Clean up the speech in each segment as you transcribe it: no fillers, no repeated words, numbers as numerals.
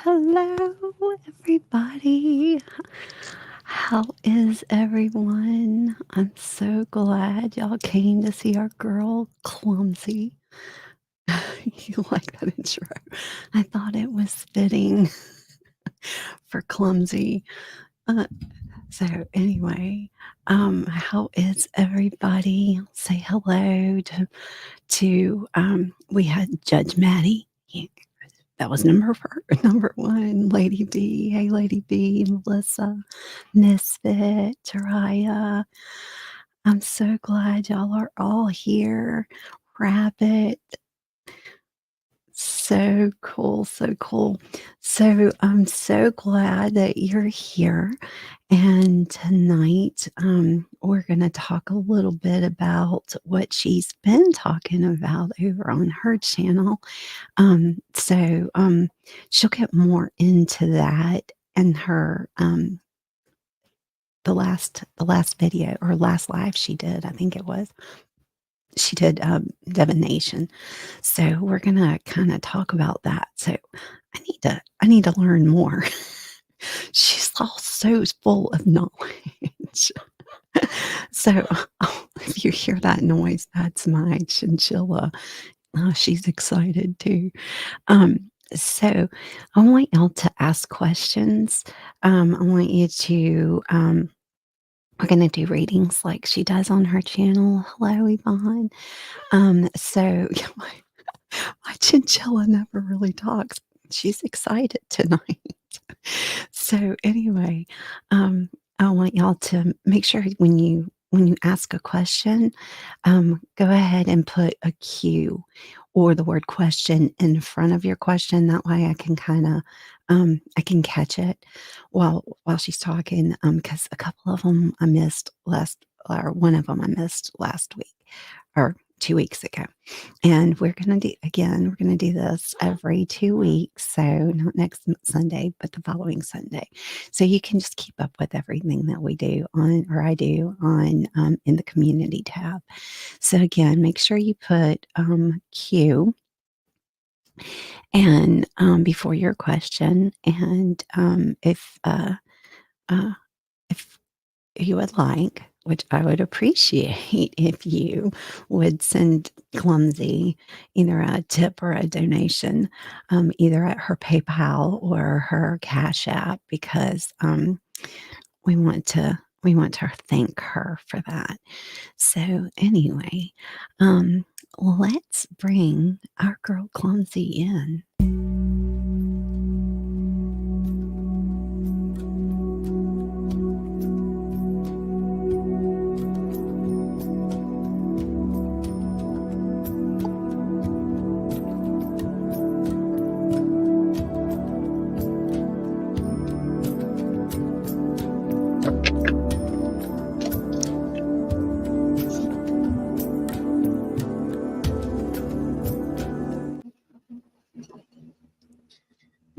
Hello, everybody. How is everyone? I'm so glad y'all came to see our girl, Clumsy. You like that intro? I thought it was fitting for Clumsy. Uh, so, anyway, how is everybody? Say hello to we had Judge Maddie. That was number one, Lady B. Hey, Lady B, Melissa, Misfit, Taraya. I'm so glad y'all are all here. Rabbit, so cool, so cool. So I'm so glad that you're here. And tonight, we're going to talk a little bit about what she's been talking about over on her channel. So she'll get more into that in her the last video or last live she did, I think it was. She did divination. So we're gonna kind of talk about that. So I need to learn more. She's all so full of knowledge. So if you hear that noise, that's my chinchilla. She's excited too. So I want y'all to ask questions. I want you to, we're going to do readings like she does on her channel. Hello, Yvonne. So my chinchilla never really talks. She's excited tonight. So anyway, I want y'all to make sure when you ask a question, go ahead and put a Q or the word question in front of your question. That way I can kind of I can catch it while she's talking. Because a couple of them I missed last, or one of them I missed last week or 2 weeks ago. And we're going to do this every 2 weeks. So not next Sunday, but the following Sunday. So you can just keep up with everything that we do on, or I do on, in the community tab. So again, make sure you put Q and before your question. And uh, if you would like, which I would appreciate if you would send Clumsy either a tip or a donation, either at her PayPal or her Cash App, because we want to thank her for that. So anyway, let's bring our girl Clumsy in.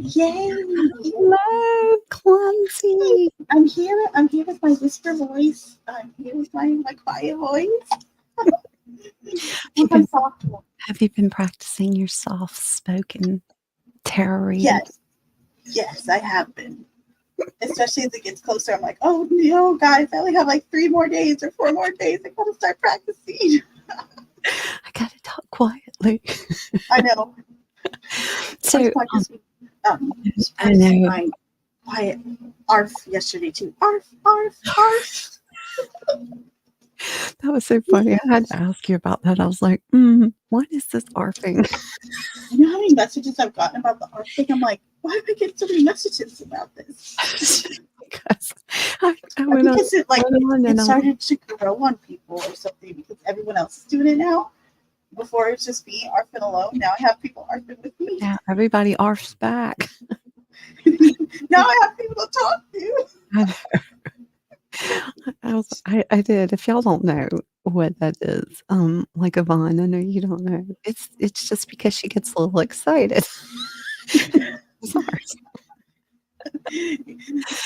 Yay! Hello, Clumsy. I'm here. I'm here with my whisper voice. I'm here with my quiet voice. With my soft one. Have you been practicing your soft-spoken tarot reading? Yes, I have been. Especially as it gets closer, I'm like, oh no, guys, I only have like 3 more days or 4 more days. I gotta start practicing. I gotta talk quietly. I know. So, I know. My quiet ARF yesterday too. ARF, ARF, ARF. that was so funny. I had to ask you about that. I was like, what is this ARFing? You know how many messages I've gotten about the ARF thing? I'm like, why do I get so many messages about this? Because I went on, because it started to grow on people or something, because everyone else is doing it now. Before it was just me ARFing alone. Now I have people ARFing with me. Yeah, everybody ARFs back. Now I have people to talk to. I did. If y'all don't know what that is, like Yvonne, I know you don't know. It's just because she gets a little excited.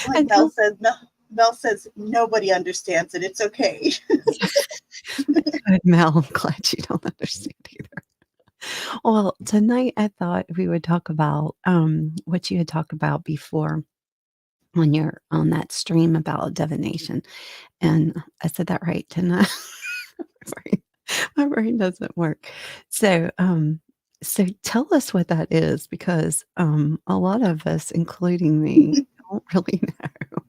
Like Mel says nobody understands it. It's okay. Good, Mel. I'm glad you don't understand either. Well, tonight I thought we would talk about what you had talked about before on your on that stream about divination. And I said that right, didn't I? Sorry. My brain doesn't work. So, so tell us what that is because a lot of us, including me, don't really know.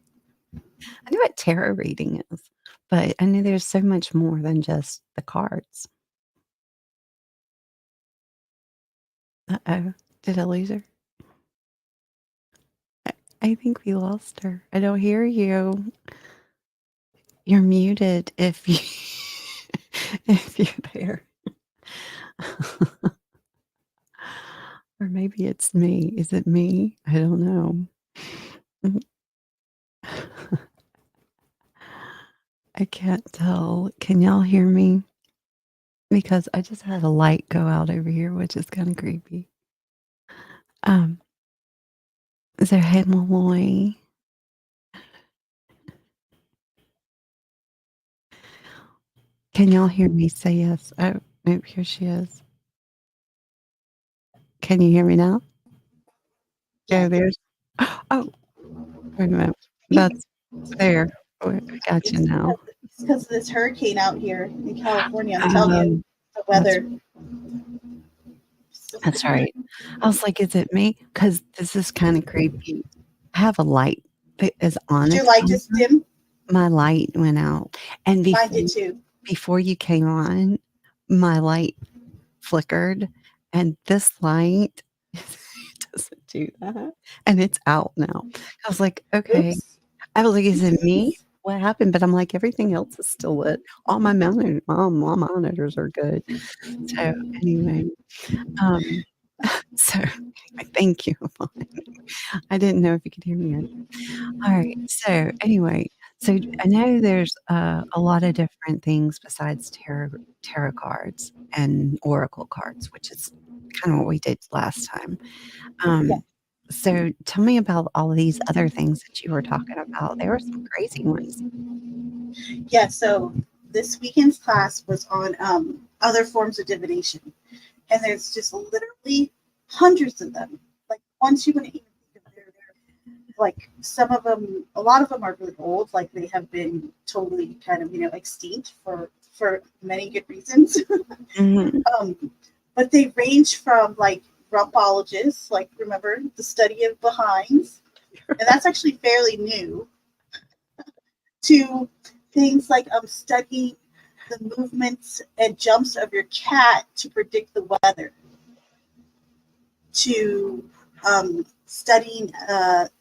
I know what tarot reading is, but I know there's so much more than just the cards. Uh-oh. Did I lose her? I, I think we lost her. I don't hear you. You're muted if you if you're there. Or maybe it's me. Is it me? I don't know. Mm. I can't tell. Can y'all hear me? Because I just had a light go out over here, which is kind of creepy. Um, so hey Malloy, can y'all hear me? Say yes. Oh, nope, here she is. Can you hear me now? Yes. Oh, there's. Oh, wait a minute. That's there. Oh, I got you It's now. because of this hurricane out here in California. I'm telling you, Um, the that's weather. that's right. I was like, is it me? Because this is kind of creepy. I have a light that is on Did your its light own. just dim? My light went out, and Mine did too. before you came on, my light flickered, and this light doesn't do that, and it's out now. I was like, "Okay." Oops. I was like, "Is it me? Oops. What happened?" But I'm like, "Everything else is still lit. All my monitors are good." So, anyway, um, so anyway, thank you. I didn't know if you could hear me. Alright, so anyway, so I know there's, a lot of different things besides tarot cards and oracle cards, which is kinda what we did last time. Yeah. Um, so tell me about all of these other things that you were talking about. There were some crazy ones. Yeah. So this weekend's class was on other forms of divination, and there's just literally hundreds of them. Like ones you wouldn't even think of. Like some of them, a lot of them are really old. Like they have been totally kind of extinct for many good reasons. Mhm. um, but they range from like rumpologists, like remember the study of behinds, and that's actually fairly new, to things like studying the movements and jumps of your cat to predict the weather, to studying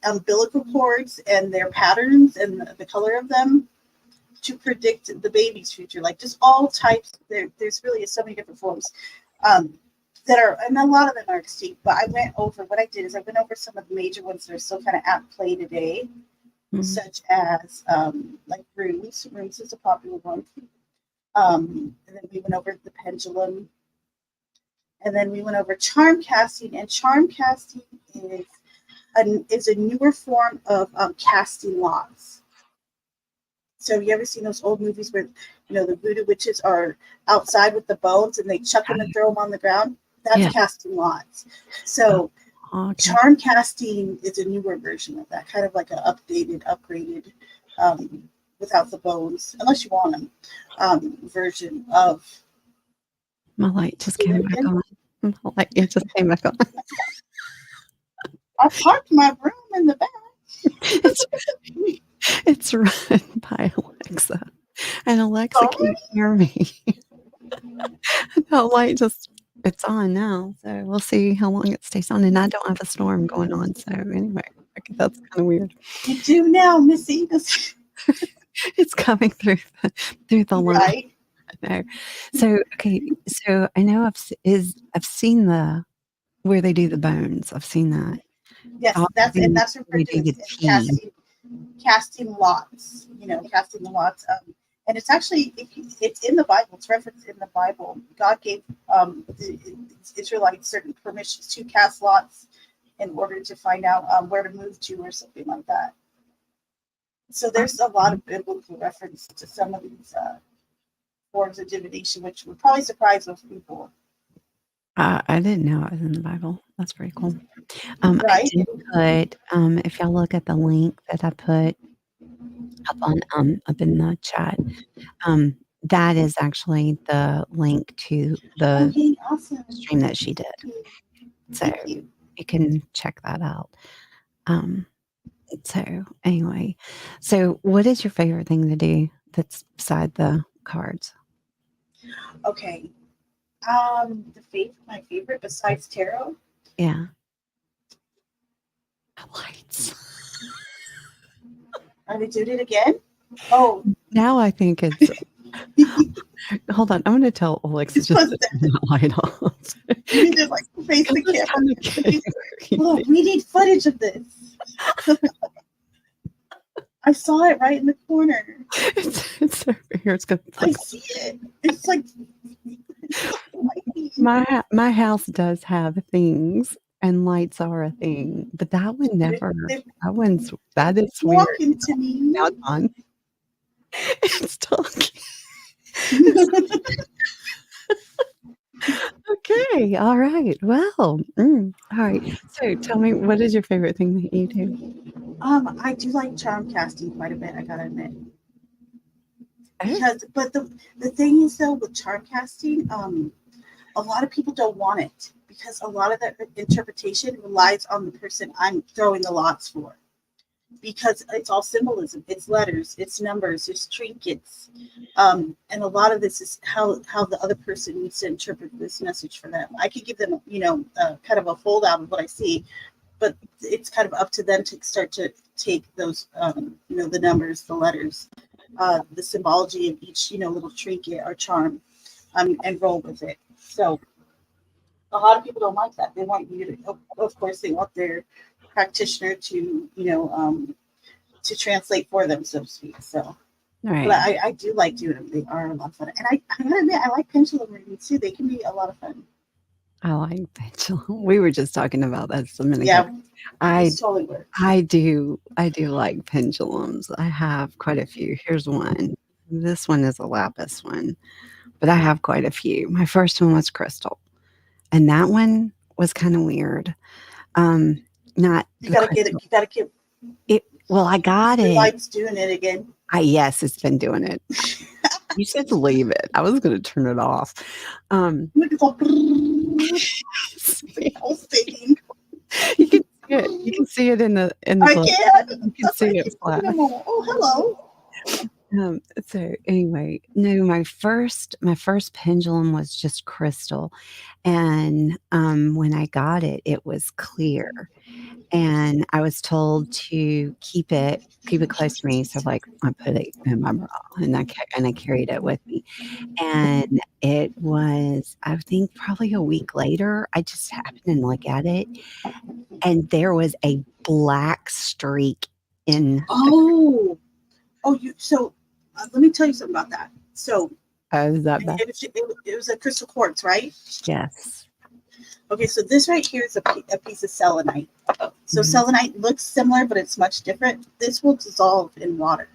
umbilical cords and their patterns and the color of them to predict the baby's future. Like just all types. There's really so many different forms um, that are, and a lot of them are extinct. But I went over what I did is I went over some of the major ones that are still kind of at play today, Mhm. such as like runes. Runes is a popular one. And then we went over the pendulum, and then we went over charm casting. And charm casting is is a newer form of casting lots. So have you ever seen those old movies where the voodoo witches are outside with the bones and they chuck them and throw them on the ground? That's Yeah. casting lots. Oh, So okay. charm casting is a newer version of that, kind of like an updated, upgraded, um, without the bones, unless you want them, version of. My light just Say came that back again. on. My light it just came back on. I parked my broom in the back. It's it's run by Alexa, and Alexa Sorry. can't hear me. That light just it's on now, so we'll see how long it stays on, and I don't have a storm going on, so anyway, okay, that's kinda weird. You do now, Missy. It's coming through the line Right. there. So, okay, so I know I've seen the where they do the bones, I've seen that. I've Yes, also and seen that's where they referred to do as the tea. casting lots. Casting the lots. And it's actually it's in the Bible. It's referenced in the Bible. God gave the Israelites certain permissions to cast lots in order to find out where to move to or something like that. So there's a lot Okay. of biblical reference to some of these forms of divination, which would probably surprise most people. I didn't know it was in the Bible. That's pretty cool. I right? did put, if y'all look at the link that I put up on, up in the chat, that is actually the link to Oh, the yay, awesome. stream that she did. Thank you. So Thank you. you can check that out. Um, so anyway, so what is your favorite thing to do that's beside the cards? Okay. My favorite besides tarot. Yeah. Lights. Are they doing it again? Oh, Now I think it's hold on. I'm going to tell Alexa it's just to possessed. turn that light off. You need to like face Because the it's camera. kind of Oh, creepy. we need footage of this. I saw it right in the corner. It's over here. It's going to I look. see it. It's like lightning. My house does have things, and lights are a thing, but that one They're, never. they're That is weird. talking to Now me. it's on. It's talking. Okay. All right. Well. All right. So tell me, what is your favorite thing that you do? I do like charm casting quite a bit, I gotta admit. Oh, But the thing is though with charm casting, a lot of people don't want it because a lot of the interpretation relies on the person I'm throwing the lots for. Because it's all symbolism, it's letters, it's numbers, it's trinkets, and a lot of this is how the other person needs to interpret this message for them. I could give them, kind of a fold out of what I see, but it's kind of up to them to start to take those, the numbers, the letters, the symbology of each, little trinket or charm, and roll with it. So a lot of people don't like that. They want you to, of course, they want their practitioner to, to translate for them, so to speak. So, but right. I do like doing them. They are a lot of fun, and I gotta admit, I like pendulum readings too. They can be a lot of fun. I like pendulum. We were just talking about that a minute ago. Yeah, I this totally works. I do like pendulums. I have quite a few. Here's one. This one is a lapis one, but I have quite a few. My first one was crystal, and that one was kind of weird. Um, not You the gotta get crystal. it. You gotta get Well, I got your it. lights doing it again. Yes, it's been doing it. You said to leave it. I was going to turn it off. Um, Look, it's all see, pulsating. you can see it. You can see it in the I glow. can't. You can That's why I see it keep flash. looking at them. Oh, hello. So anyway, no, my first pendulum was just crystal, and when I got it, it was clear, and I was told to keep it close to me. So like I put it in my bra, and I carried it with me, and it was I think probably a week later, I just happened to look at it, and there was a black streak in the. Oh, you. So let me tell you something about that. So Is that bad? it was a crystal quartz, right? Yes. Okay, so this right here is a piece of selenite. So Mhm. selenite looks similar, but it's much different. This will dissolve in water,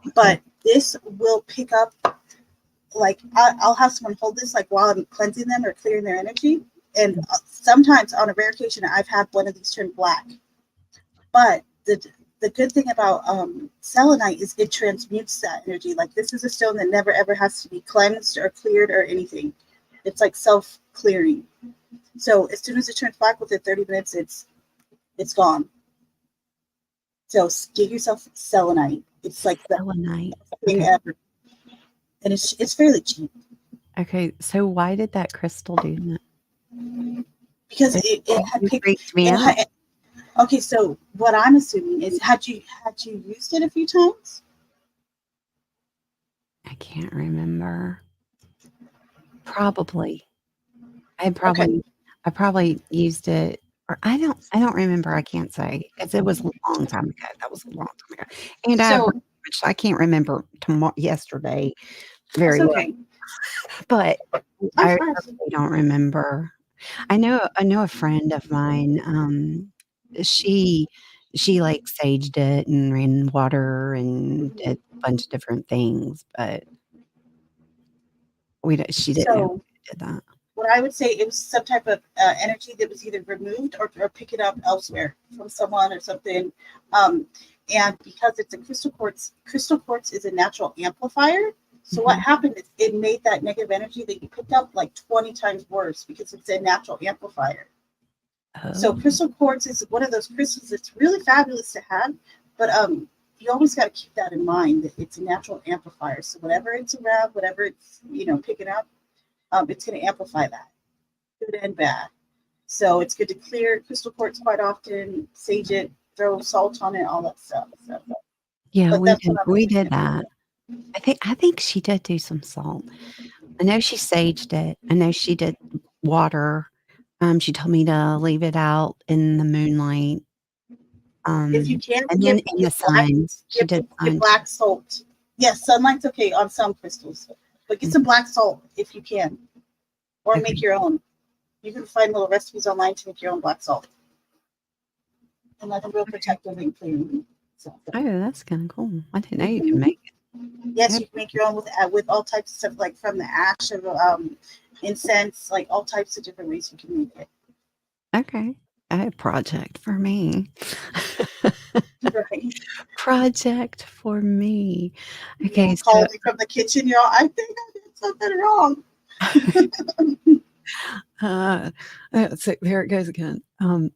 Okay. but this will pick up. Like I'll have someone hold this like while I'm cleansing them or clearing their energy, and sometimes on a rare occasion I've had one of these turn black. But the good thing about selenite is it transmutes that energy. Like this is a stone that never ever has to be cleansed or cleared or anything. It's like self clearing. So as soon as it turns black within 30 minutes, it's gone. So give yourself selenite. It's like the Selenite. thing Okay. ever, and it's fairly cheap Okay. So why did that crystal do that? because It, it had it picked freaked me it out. had, okay, so what I'm assuming is had you used it a few times? I can't remember. Probably. I Okay, probably I probably used it or I don't remember, I can't say, 'cause it was a long time ago. That was a long time ago. And I have brain so damage, so I can't remember yesterday that's very well, okay. but I'm I fine. really don't remember. I know a friend of mine, she like, saged it and ran water and did a bunch of different things, but she didn't know So we did that. what I would say, it was some type of energy that was either removed or pick it up elsewhere from someone or something. Um, and because it's a crystal quartz is a natural amplifier. So what Mhm. happened is it made that negative energy that you picked up like 20 times worse because it's a natural amplifier. So Oh, crystal quartz is one of those crystals that's really fabulous to have, but you always got to keep that in mind that it's a natural amplifier. So whatever it's around, whatever it's picking up, it's going to amplify that, good and bad. So it's good to clear crystal quartz quite often, sage it, throw salt on it, all that stuff. So, yeah, but we that's did what I'm we doing. did that. I think she did do some salt. I know she saged it. I know she did water. She told me to leave it out in the moonlight, If you can and then in the sun. She did give sun too. black salt. Yes, sunlight's okay on some crystals, but get Mm, some black salt if you can, or make okay. your own. You can find little recipes online to make your own black salt, and that's real Okay. protective and clean. So Oh, that's kinda cool. I didn't know you could mhm. make Yes, it. you can make your own with all types of stuff, like from the ash of incense, like all types of different ways you can make it. Okay. A project for me. Right. Project for me. Y'all Okay, so calling me from the kitchen, y'all. I think I did something wrong. uh, so there it goes again.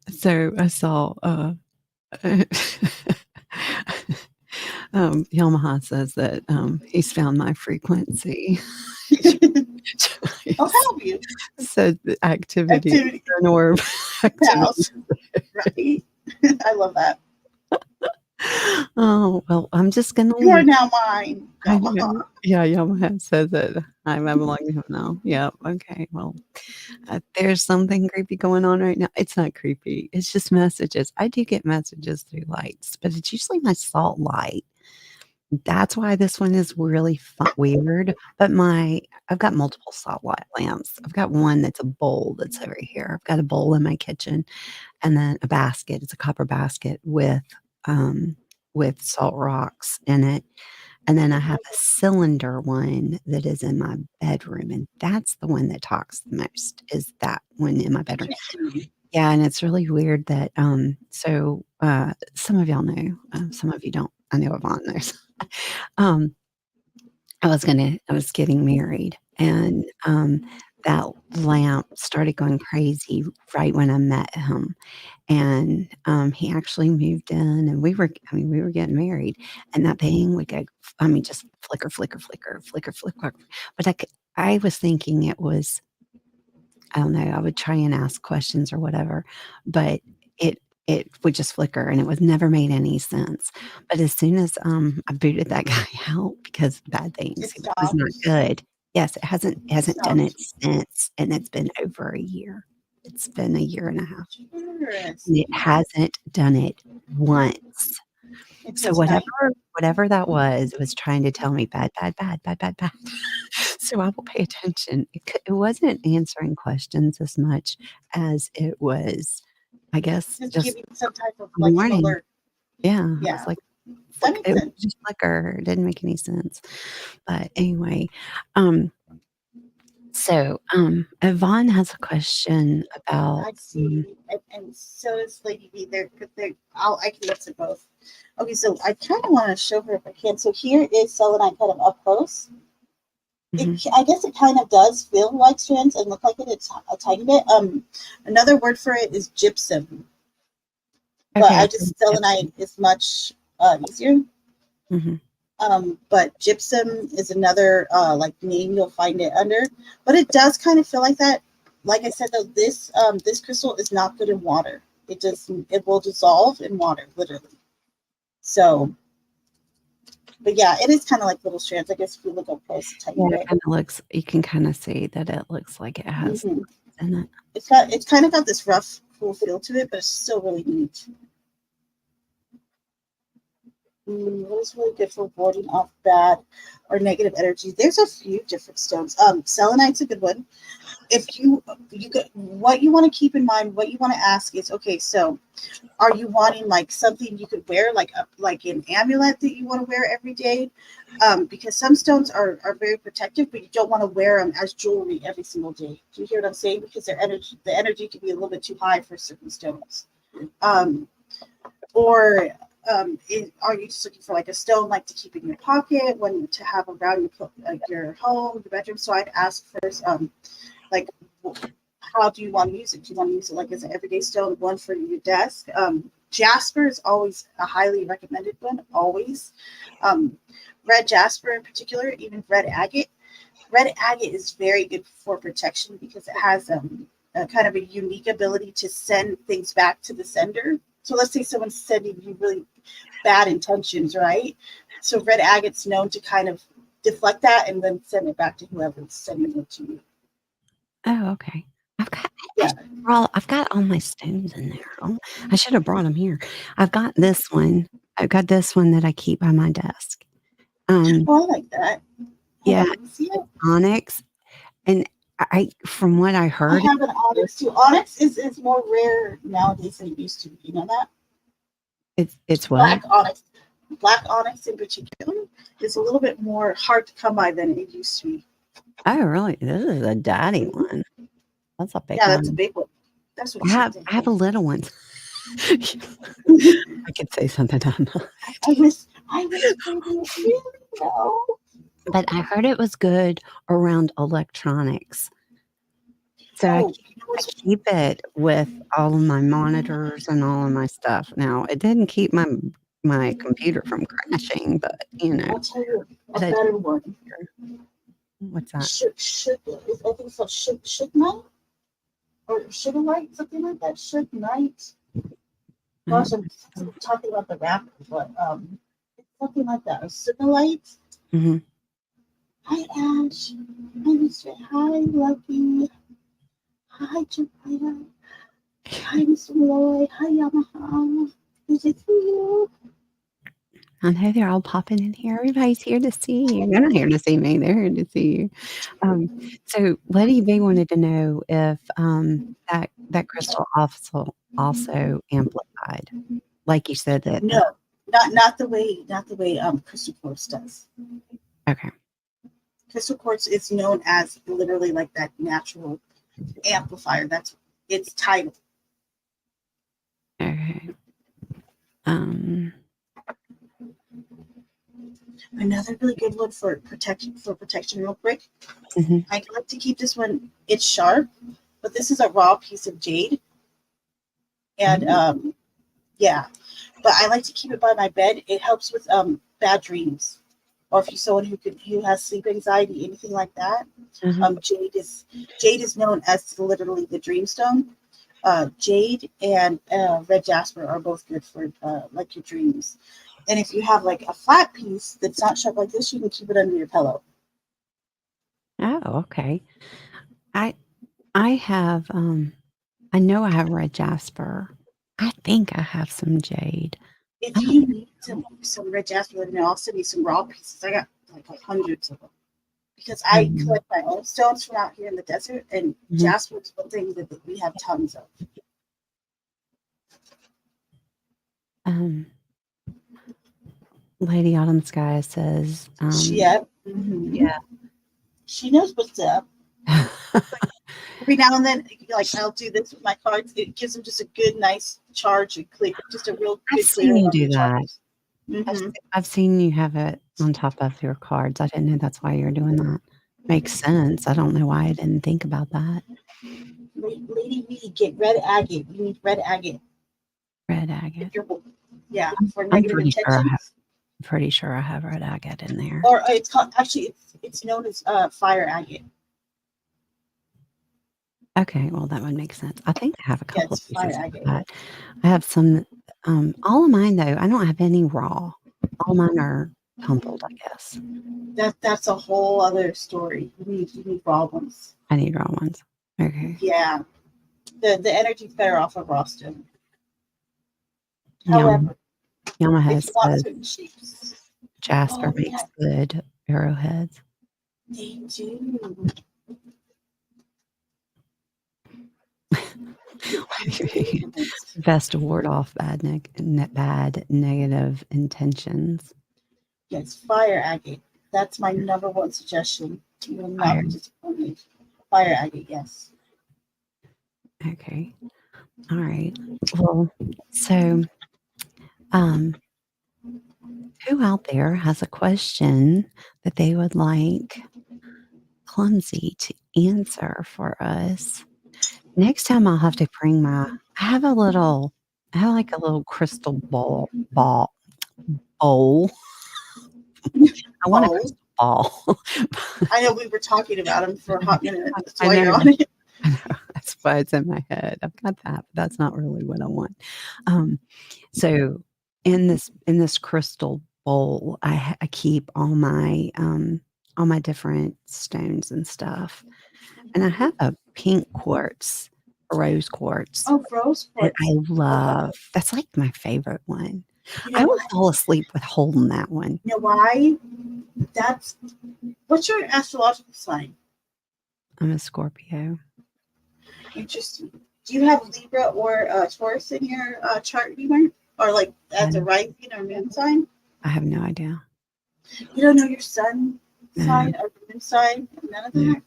So I saw, Yamaha says that, he's found my frequency. I'll Twice. help you. Said the activity, Activity an orb activity. house. Right. I love that. Oh, well, I'm just gonna You are leave. now mine, I Yamaha. know. Yeah, Yamaha says that I belong to him now. Yep, okay, well, there's something creepy going on right now. It's not creepy, it's just messages. I do get messages through lights, but it's usually my salt light. That's why this one is really weird, but I've got multiple salt light lamps. I've got one that's a bowl that's over here. I've got a bowl in my kitchen and then a basket. It's a copper basket with salt rocks in it, and then I have a cylinder one that is in my bedroom, and that's the one that talks the most, is that one in my bedroom. Interesting. Yeah, and it's really weird that, some of y'all know, some of you don't. I know Yvonne knows. Um, I was getting married, and, that lamp started going crazy right when I met him. And, he actually moved in, and we were getting married, and that thing would go just flicker, flicker, flicker, flicker, flicker, but I was thinking it was, I don't know, I would try and ask questions or whatever, but it it would just flicker, and it was never made any sense. But as soon as, I booted that guy out because of bad things, It it was not stops. good. Yes, it It hasn't done it stops. since, and it's been over a year. It's been a year and a half. And it Interesting. hasn't done it once. Until So tonight. whatever that was trying to tell me bad, bad, bad, bad, bad, bad. So I will pay attention. It wasn't answering questions as much as it was, I guess, Just just giving some type of a like an warning. alert. Yeah, I was Yeah, like, that "Flick," makes it would sense. just flicker. It didn't make any sense. But anyway, um, Yvonne has a question about, I see. And so does Lady B. I can listen both. Okay, so I kind of want to show her if I can. So here is selenite kind of up close. mhm. I guess it kind of does feel like strands and look like it. It's a tiny bit. Another word for it is gypsum, but Okay, I I've heard just gypsum. selenite is much easier. Mhm. But gypsum is another like name you'll find it under. But it does kind of feel like that. Like I said, though, this crystal is not good in water. It will dissolve in water, literally. So, but yeah, it is kind of like little strands. I guess if you look up close, a tiny Yeah, it bit. kinda looks, you can kinda see that it looks like it has Hmm. in it. It's kind of got this rough, cool feel to it, but it's still really neat. What is really good for warding off bad or negative energy? There's a few different stones. Selenite's a good one. If you could, what you want to keep in mind, what you want to ask is, okay, so are you wanting like something you could wear, like an amulet that you want to wear every day? Because some stones are very protective, but you don't want to wear them as jewelry every single day. Do you hear what I'm saying? Because the energy can be a little bit too high for certain stones. Um, or are you just looking for like a stone like to keep in your pocket, one to have around your home, your bedroom? So I'd ask first, like, how do you want to use it? Do you want to use it like as an everyday stone, one for your desk? Jasper is always a highly recommended one, always. Um, red jasper in particular, even red agate. Red agate is very good for protection because it has a kind of a unique ability to send things back to the sender. So let's say someone's sending you really bad intentions, right? So red agate's known to kind of deflect that and then send it back to whoever's sending it to you. Oh, okay. I've got Yeah. I've got all my stones in there. Oh, I should have brought them here. I've got this one. I've got this one that I keep by my desk. Oh, I like that. Hold Yeah, on, let me see it. it's onyx, and from what I I heard, have an onyx too. Onyx is more rare nowadays than it used to be. You know that? it's what? Black onyx. Black onyx in particular is a little bit more hard to come by than it used to be. Oh, really? This is a daddy Mhm. one. That's a big Yeah, that's a one. big one. That's what she did. I have a little one. I could say something I'm not. I wish maybe you know. But I heard it was good around electronics. So Oh, you know I what's keep it with all of my monitors and all of my stuff. Now, it didn't keep my computer from crashing, but, I'll tell you a it better one. what's that? I think it's called should night or sugar light, something like that. Should night. I Gosh, don't I'm know. talking about the rapper, but it's something like that. A sugar light. Mhm. Hi Ash. Hi Mr. Hi Lucky. Hi Jupiter. Hi Mr. Malloy. Hi Yamaha. Is it for you? I know they're all popping in here. Everybody's here to see you. They're not here to see me, they're here to see you. So Lady B wanted to know if, that crystal also amplified, like you said that, No, not the way crystal quartz does. okay, Crystal quartz is known as literally like that natural amplifier. That's its title. okay. Um, Another really good one for protection real quick. mhm, I like to keep this one. It's sharp, but this is a raw piece of jade, and oh, yeah. But I like to keep it by my bed. It helps with bad dreams, or if you're someone who has sleep anxiety, anything like that. uh-huh. Jade is known as literally the dreamstone. Jade and red jasper are both good for like your dreams. And if you have like a flat piece that's not sharp like this, you can keep it under your pillow. Oh, okay. I I have, I know I have red jasper. I think I have some jade. I If don't you need some red jasper, let me know. I'll send you some raw pieces. I got like hundreds of them because I know. collect my own stones from out here in the desert, and Mhm. jasper is one thing that we have tons of. Um, Lady Autumn Sky says, Yeah, yeah. she knows what's up. Every now and then, like I'll do this with my cards. It gives them just a good, nice charge and clear, just a real I've good seen clearing you of do the that. charges. Mm-hmm. I've seen you have it on top of your cards. I didn't know that's why you're doing that. Makes sense. I don't know why I didn't think about that. Lady V, get red agate. You need red agate. Red If agate. you're, yeah, for I'm negative intentions. pretty sure I have red agate in there. Or it's called actually it's known as fire agate. Okay, well that would make sense. I think I have a Yeah, couple it's of fire pieces of agate. that. I have some, all of mine though, I don't have any raw. All mine are tumbled, I guess. That's a whole other story. You need raw ones. I need raw ones. Okay. Yeah, the energy's better off of raw stone. Yum. However, Yamaha if you want says certain shapes. Jasper Oh makes yeah, good arrowheads. they do. They do. Best to ward off bad negative intentions. Yes, fire agate. That's my number one suggestion. You will not Fire. be disappointed. Fire agate, yes. Okay. All right. Well, so um, who out there has a question that they would like Clumsy to answer for us? Next time I'll have to bring I have like a little crystal bowl. I want a Bowl. crystal ball. I know we were talking about them for a hot minute. That's I why you're know. on it. I know. That's why it's in my head. I've got that, but that's not really what I want. Um, so in this crystal bowl, I keep all my different stones and stuff. And I have a pink quartz, a rose quartz Oh, rose that quartz. I Okay. love. That's like my favorite one. You I know would what? fall asleep with holding that one. You know why? That's what's your astrological sign? I'm a Scorpio. Interesting. Do you have Libra or Taurus in your chart anywhere? Or like as a I rising or moon sign? I have no idea. You don't know your sun No, sign or moon sign? None of no. that?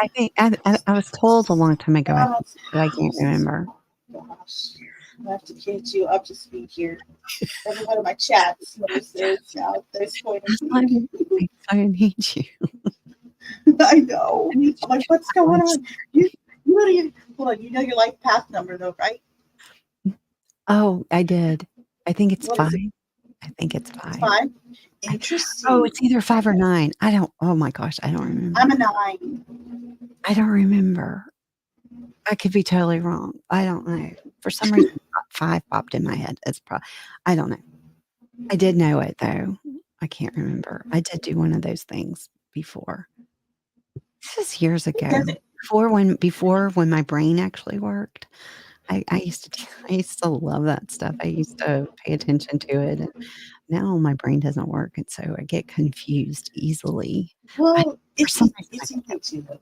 I think I was told a long time ago, I think, God's but I can't house. remember. Gosh. I have to get you up to speed here. Every one of my chats knows this now at this point of week. That's why I need you. I know. I need I'm you like, to what's going balance. on? You don't even hold on, you know your life path number though, right? Oh, I did. I think it's What 5. is it? I think it's It's 5. five. I oh, Interesting. it's either 5 or 9. I don't oh my gosh, I don't remember. I'm a nine. I don't remember. I could be totally wrong. I don't know. For some reason, 5 popped in my head. I don't know. I did know it though. I can't remember. I did do one of those things before. This is years It ago. doesn't. Before when my brain actually worked. I used to I used to love that stuff. I used to pay attention to it, and now my brain doesn't work, and so I get confused easily. But Well, for some reason, I it's think easy to though.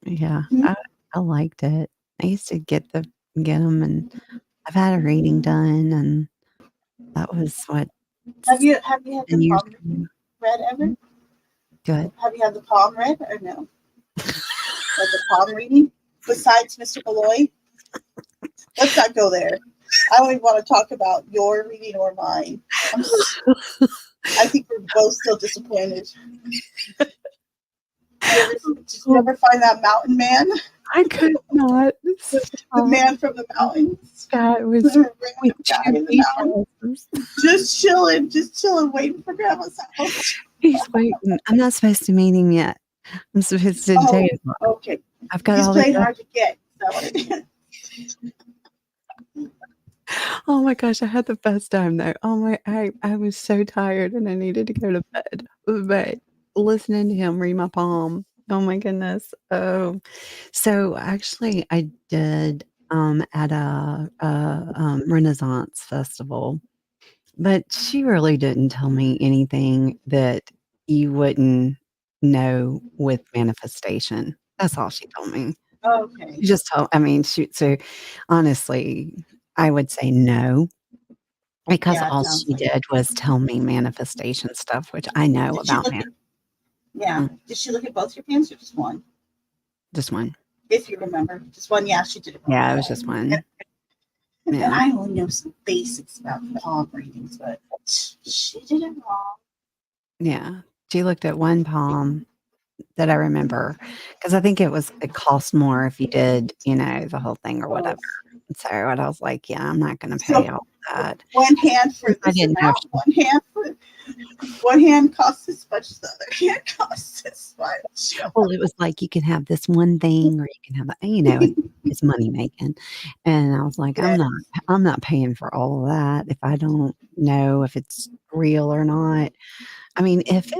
yeah, Hmm? I liked it. I used to get them, and I've had a reading done, and that was what, Have you had the 10 years palm ago. read ever? Mhm. Good. Have you had the palm read or no? Like a palm reading besides Mr. Malloy? Let's not go there. I don't even want to talk about your reading or mine. I think we're both still disappointed. Did you Oh, ever find that mountain man? I could not The stop. man from the mountains? That was The with random guy 2 in the mountains? pages. Just chilling, waiting for grandma's house. He's waiting. I'm not supposed to meet him yet. I'm supposed to Oh, date him. okay. I've got He's all this playing hard to get. Is that what it is? oh my gosh, I had the best time though. Oh my I was so tired and I needed to go to bed. But listening to him read my palm. Oh my goodness. Oh. So actually I did at a Renaissance festival, but she really didn't tell me anything that you wouldn't know with manifestation. That's all she told me. Okay. She just told I mean, so honestly, I would say no, because Yeah, it all sounds she like. did was tell me manifestation stuff, which I know Did she about look at? Yeah. mm, Did she look at both your pants or just one? just one. If you remember, just one. Yeah, she did it wrong. Yeah, it was just And, one. and Yeah, I only know some basics about palm readings, but she did it wrong. yeah. She looked at one palm that I remember because I think it cost more if you did, the whole thing or Oh, whatever. And so and I was like, "Yeah, I'm not gonna pay so all that." one hand for I this didn't know if amount, one hand costs this much, the other hand costs this much. well, it was like, "You can have this one thing or you can have that," it's money making. And I was like, Yes. I'm not paying for all of that if I don't know if it's real or not." I mean, if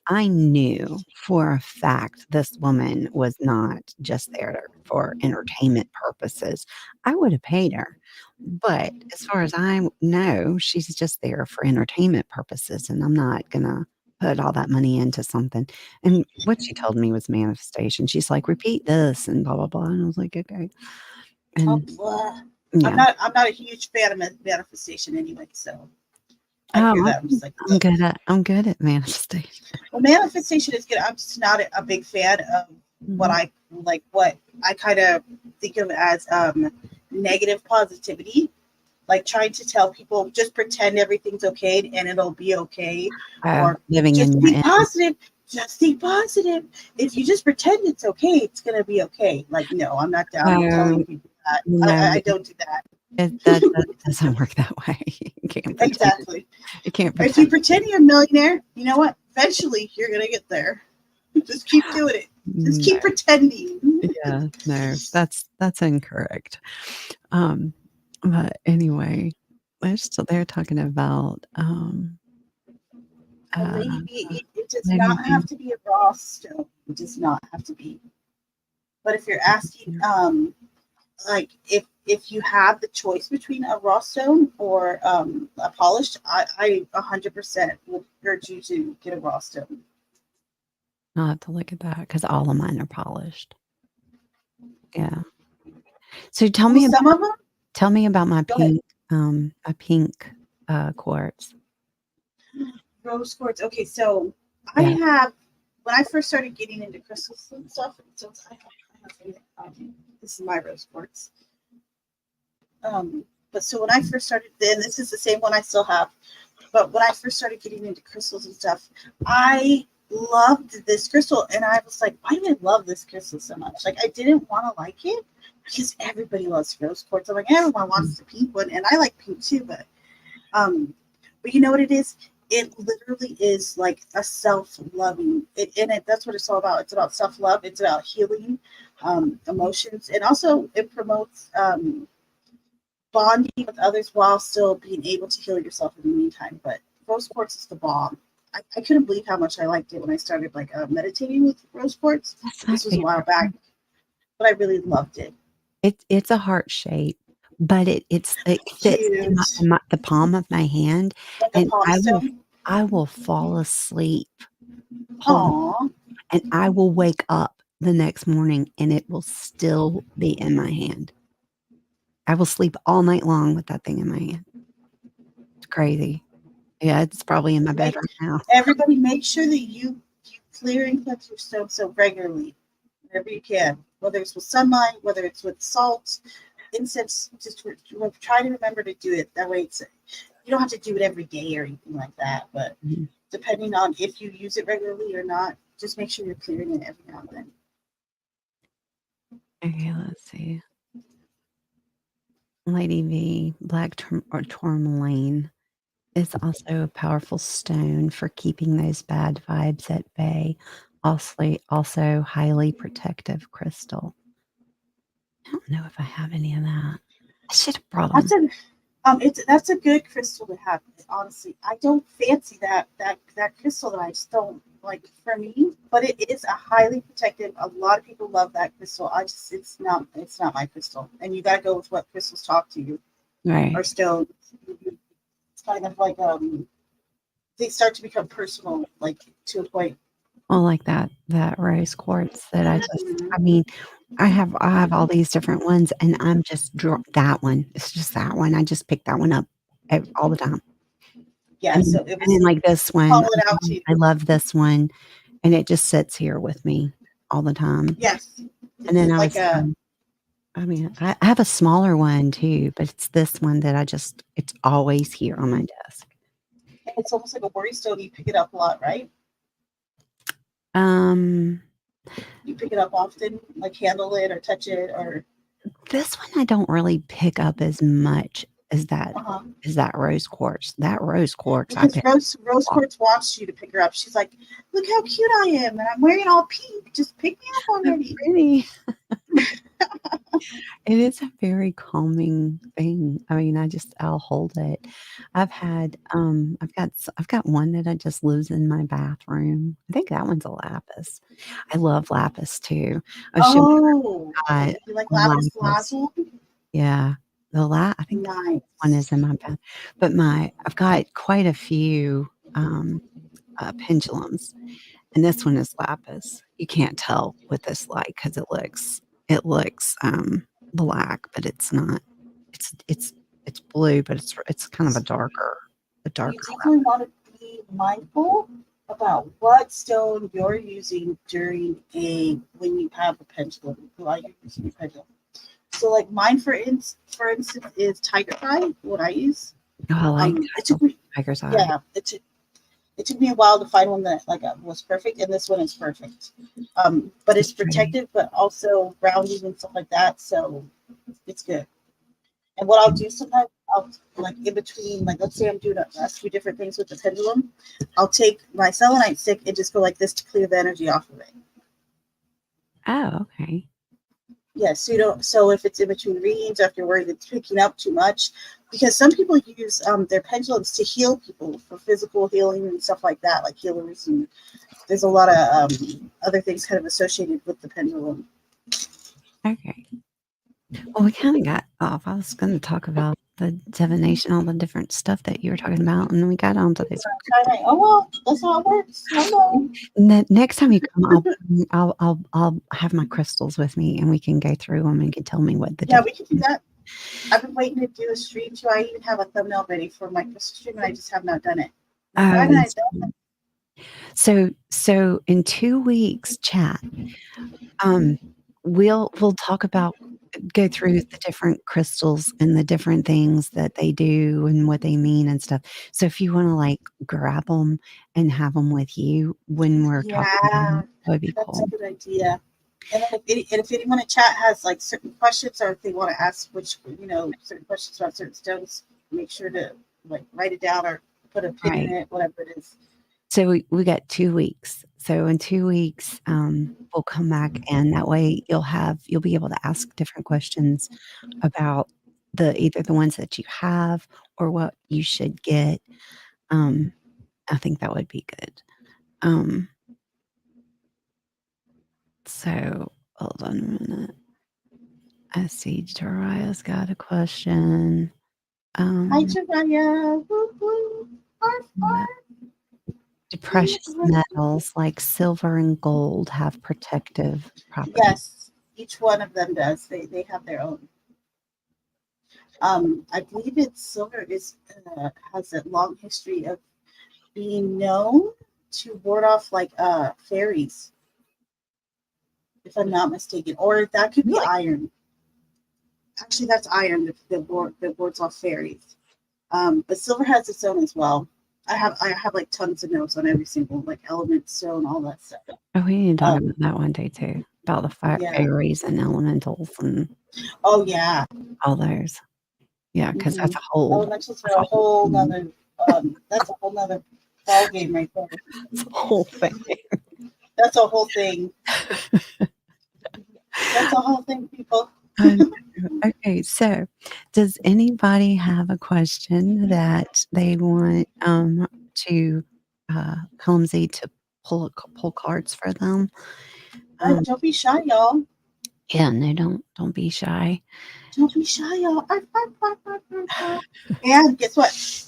I knew for a fact this woman was not just there for entertainment purposes, I would have paid her. But as far as I know, she's just there for entertainment purposes, and I'm not gonna put all that money into something. And what she told me was manifestation. She's like, "Repeat this," and blah blah blah. And I was like, "Okay." Oh, And blah. I'm yeah. not. I'm not a huge fan of manifestation anyway. So I Oh, hear that. I'm just like, I'm ugh. good at manifestation. Well, manifestation is good. I'm just not a big fan of what Mhm. I like. What I kind of think of as negative positivity, like trying to tell people just pretend everything's okay and it'll be okay, Oh, or living in just your be end. positive. Just think positive. If you just pretend it's okay, it's gonna be okay. Like, no, I'm not down with telling Oh, people that. no, I don't do that. that doesn't work that way. You can't pretend. Exactly. You can't If you pretend. pretend you're a millionaire, you know what? Eventually, you're gonna get there. Just keep doing it. Just No, keep pretending. yeah, no, that's incorrect. Um, but anyway, they're talking about, A uh, lady bee, it does Lady not have B. to be a raw stone. It does not have to be. But if you're asking, like if you have the choice between a raw stone or a polished, I 100% would urge you to get a raw stone. I'll have to look at that because all of mine are polished. Yeah. So Well, some of them, tell me about go ahead. my pink, quartz. Rose quartz. Okay, so I Yeah, have when I first started getting into crystals and stuff. So this is my rose quartz. But so when I first started, then this is the same one I still have. But when I first started getting into crystals and stuff, I loved this crystal, and I was like, why do I love this crystal so much? Like, I didn't want to like it because everybody loves rose quartz. I'm like, everyone mm, wants the pink one, and I like pink too. Um, but you know what it is? It literally is like a self-loving. That's what it's all about. It's about self-love. It's about healing emotions, and also it promotes bonding with others while still being able to heal yourself in the meantime. But rose quartz is the bomb. I couldn't believe how much I liked it when I started like meditating with rose quartz. that's my This was a while favorite back, one. but I really loved it. It's a heart shape, but it fits in Cute, the palm of my hand, like a and palm stone. I will fall asleep holding it, Aw, and I will wake up the next morning, and it will still be in my hand. I will sleep all night long with that thing in my hand. It's crazy. Yeah, it's probably in my bed make right now. everybody make sure that you clear and cleanse your stone so regularly, whenever you can. Whether it's with sunlight, whether it's with salt, incense. Just try to remember to do it. That way, you don't have to do it every day or anything like that. But Mhm. depending on if you use it regularly or not, just make sure you're clearing it every now and then. Okay, let's see. Lady V, black tourmaline is also a powerful stone for keeping those bad vibes at bay. Also highly protective crystal. I don't know if I have any of that. I should have brought That's them. a it's that's a good crystal to have. Honestly, I don't fancy that crystal. That I just don't like for me. But it is a highly protective. A lot of people love that crystal. I just it's not my crystal. And you got to go with what crystals talk to you or Right. stones. It's kind of like they start to become personal, like to a point. Well, like that rose quartz that Mhm. I mean, I have all these different ones, and I'm just that one. It's just that one. I just pick that one up all the time. Yeah, And so it and was then like this one, calling out to you. I love this one, and it just sits here with me all the time. Yes, And then it's like a. I mean, I have a smaller one too, but it's this one that it's always here on my desk. It's almost like a worry stone. You pick it up a lot, right? Um, You pick it up often, like handle it or touch it or. this one I don't really pick up as much Uh-huh. as that rose quartz. That rose quartz I Because pick Rose up. Quartz wants you to pick her up. She's like, "Look how cute I am, and I'm wearing all pink. Just pick me up So already." pretty. It is a very calming thing. I mean, I'll hold it. I've got one that I just lives in my bathroom. I think that one's a lapis. I love lapis too. Oh, shoot, Oh, I got you like a lapis lapis. lazuli? Yeah. I think the one Nice. is in my bath, but I've got quite a few, pendulums. And this one is lapis. You can't tell with this light because it looks black, but it's not. It's blue, but it's kind of a You darker definitely want to be mindful about what stone you're using during a when you have a pendulum, while you're using a pendulum. So, like mine, for instance, is tiger eye. What I use. Oh, I like It took me, tiger's eye. yeah, it took me a while to find one that like was perfect, and this one is perfect. But It's it's pretty. protective, but also grounding and stuff like that. So it's good. And what I'll do sometimes, I'll like in between, like let's say I'm doing a few different things with the pendulum, I'll take my selenite stick and just go like this to clear the energy off of it. Oh, okay. Yeah, so you don't. So if it's in between readings, or if you're worried it's picking up too much, because some people use their pendulums to heal people for physical healing and stuff like that, like healers, and there's a lot of other things kind of associated with the pendulum. Okay. Well, we kinda got off. I was gonna talk about the divination, all the different stuff that you were talking about, and then we got onto this. Oh well, that's how it works. Hello. Next time you come, I'll have my crystals with me, and we can go through them and you can tell me what the Yeah, difference we can do is. that. I've been waiting to do a stream too. I even have a thumbnail ready for my Christmas stream, and I just have not done it. Like, why Oh, haven't I that's done cool. So in 2 weeks, chat, um, we'll talk about go through the different crystals and the different things that they do and what they mean and stuff. So if you wanna, like, grab them and have them with you when we're talking about Yeah, 'em, that would be that's a cool. good idea. And then if anyone in chat has like certain questions, or if they want to ask which certain questions about certain stones, make sure to like write it down or put a pin in Right. it, whatever it is. So we got 2 weeks. So in 2 weeks, we'll come back, and that way you'll be able to ask different questions about either the ones that you have or what you should get. Um, I think that would be good. Um, so hold on a minute. I see Jariah's got a question. Hi, Um, Jiraya. Woo, woo. Arf, what arf. do precious metals like silver and gold have protective properties? Yes, each one of them does. They have their own. I believe it's silver is has a long history of being known to ward off like fairies, if I'm not mistaken, or that could be Really? iron. Actually, that's iron that wards off fairies. But silver has its own as well. I have like tons of notes on every single like element, stone, all that stuff. Oh, we need to talk Um, about that one day too, about the yeah. fairies and elementals and Oh yeah. all those. Yeah, because Mm-hmm. Elementals are a whole thing. nother. That's a whole nother ball game right there. That's a whole thing. That's a whole thing. That's a whole thing, people. I know. Okay, so does anybody have a question that they want, to, Clumsy to pull cards for them? Um, Don't be shy, y'all. yeah, no, don't be shy. Don't be shy, y'all. Arf, arf, arf, arf, arf, arf. And guess what?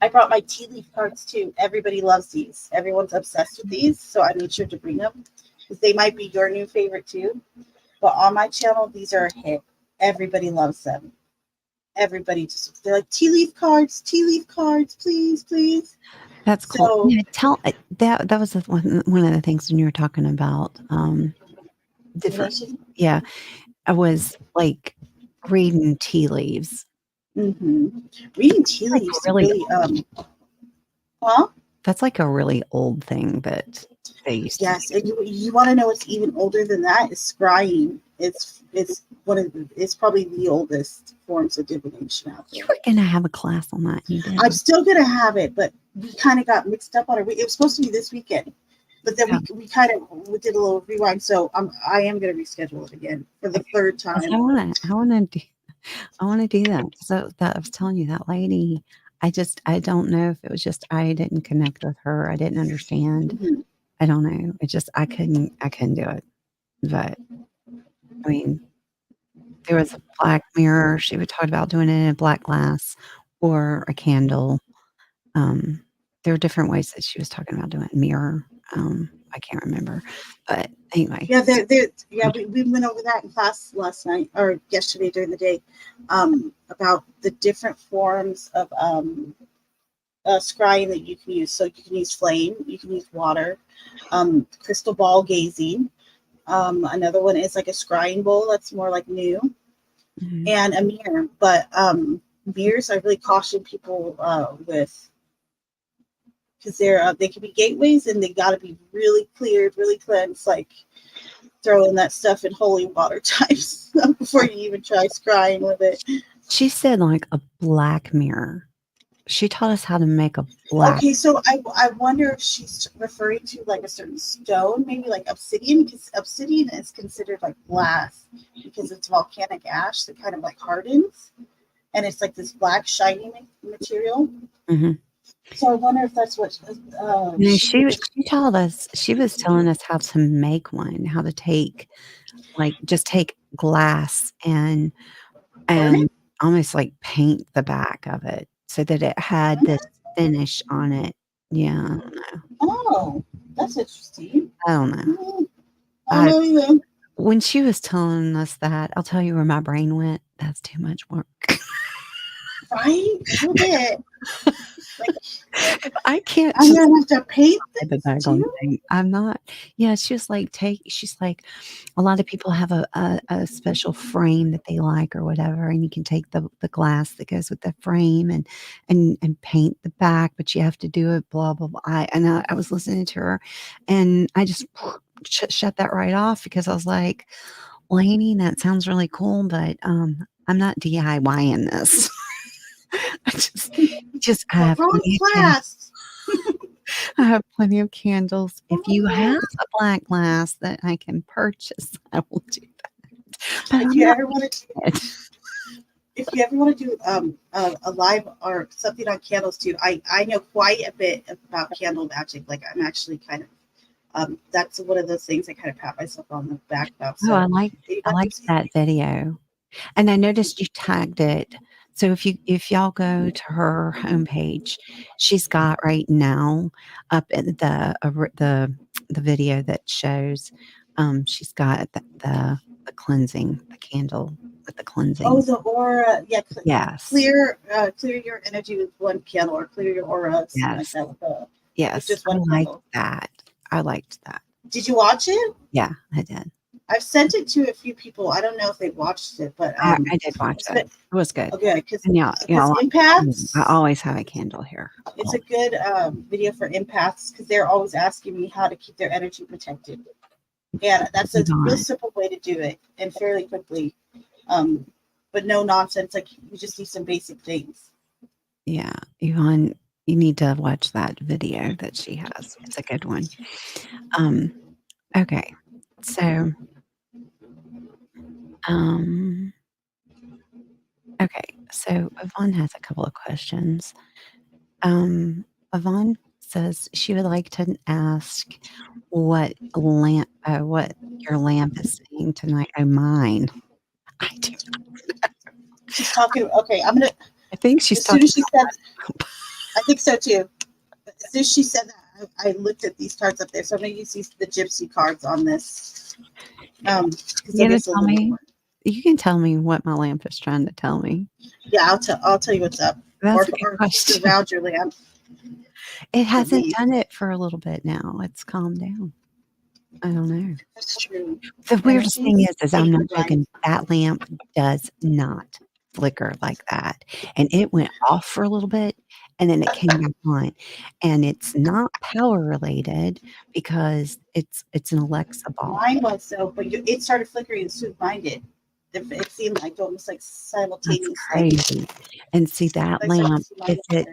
I brought my tea leaf cards too. Everybody loves these. Everyone's obsessed with these, so I made sure to bring them because they might be your new favorite too. But on my channel, these are a hit. Everybody loves them. Everybody just they're like tea leaf cards, please, please. That's cool. So Yeah, that was the one of the things when you were talking about, different divination. yeah, I was, like, reading tea leaves. Mm-hmm. Reading tea Like, leaves really really huh? that's like a really old thing that they used to Yes, and you want to know what's even older than that is scrying. It's probably the oldest forms of divination out You there. were gonna have a class on that, and you I'm didn't. still gonna have it, but we kind of got mixed up on it. It was supposed to be this weekend, But then Yeah. we kind of we did a little rewind, so I am going to reschedule it again for the Okay. third 'Cause time. I wanna do that. So that I was telling you that lady, I don't know if it was just I didn't connect with her. I didn't understand. Mhm. I don't know. It just I couldn't do it. But I mean, there was a black mirror. She would talk about doing it in a black glass or a candle. There were different ways that she was talking about doing it. Mirror. I can't remember. But anyway, Yeah, yeah, we went over that in class last night or yesterday during the day, about the different forms of scrying that you can use. So you can use flame, you can use water, crystal ball gazing. Another one is like a scrying bowl that's more like new, mhm. and a mirror. But mirrors, I really caution people with, because they can be gateways and they got to be really cleared, really cleansed, like throwing that stuff in holy water types before you even try scrying with it. She said like a black mirror. She taught us how to make a black. Okay, so I wonder if she's referring to like a certain stone, maybe like obsidian, because obsidian is considered like glass because it's volcanic ash that kind of like hardens, and it's like this black shiny material. Mhm. So I wonder if that's what No, she was. she told us she was telling us how to make one, how to take like just take glass Burn and it? almost like paint the back of it so that it had Burn this it? finish on it. Yeah, I don't know. Oh, that's interesting. I don't know. I don't I know either. when she was telling us that, I'll tell you where my brain went. That's too much work. Right? A little bit. Like I can't I'm just gonna have to paint the this daggone too. thing. I'm not. Yeah, she was like, take. She's like, a lot of people have a special frame that they like or whatever, and you can take the glass that goes with the frame and paint the back, but you have to do it. Blah blah blah. I was listening to her, and I just shut that right off because I was like, Lainey, that sounds really cool, but I'm not DIYing this. I just I The have wrong plenty of class. I have plenty of candles. If Wrong you have class. a black glass that I can purchase, I will do that. But If I'm you not ever want to, it. if you ever want to do a live or something on candles too, I know quite a bit about candle magic. Like I'm actually kind of that's one of those things I kind of pat myself on the back about. Oh, So if you I want to liked see, that video. And I noticed you tagged it. So if y'all go to her homepage, she's got right now up at the video that shows she's got the cleansing, the candle with the oh, cleansing. the aura, yeah, Yes. clear your energy with one candle, or clear your aura, something like Yes. that with Yes. just one I liked candle. that. I liked that. Did you watch it? Yeah, I did. I've sent it to a few people. I don't know if they watched it, but I did watch it's it. been It was good. okay because And yeah, because I empaths. always have a candle here. It's a Always. good video for empaths because they're always asking me how to keep their energy protected, and that's a real Yvonne. simple way to do it and fairly quickly. Um, but no nonsense. Like you just need some basic things. Yeah, Yvonne, you need to watch that video that she has. It's a good one. Um, okay. So, um, okay. So Yvonne has a couple of questions. Yvonne says she would like to ask what your lamp is saying tonight. Oh, mine. I do. She's talking. Okay, I'm gonna. I think she's As soon talking as she said, I think so too. As soon as she said that, I looked at these cards up there. So I'm gonna use the gypsy cards on this. Because You there gonna is a tell little me? more. You can tell me what my lamp is trying to tell me. Yeah, I'll tell you what's up, That's a good or question. surround your lamp It at hasn't least. done it for a little bit now. It's calmed down. I don't know. That's true. The weirdest thing Energies is I'm take not the ride. joking, that lamp does not flicker like that, and it went off for a little bit, and then it came back on, and it's not power related because it's an Alexa ball. Mine was so, but it started flickering as soon as mine did. It seemed like almost like That's simultaneously. crazy, and see that I started to lamp, see mine if it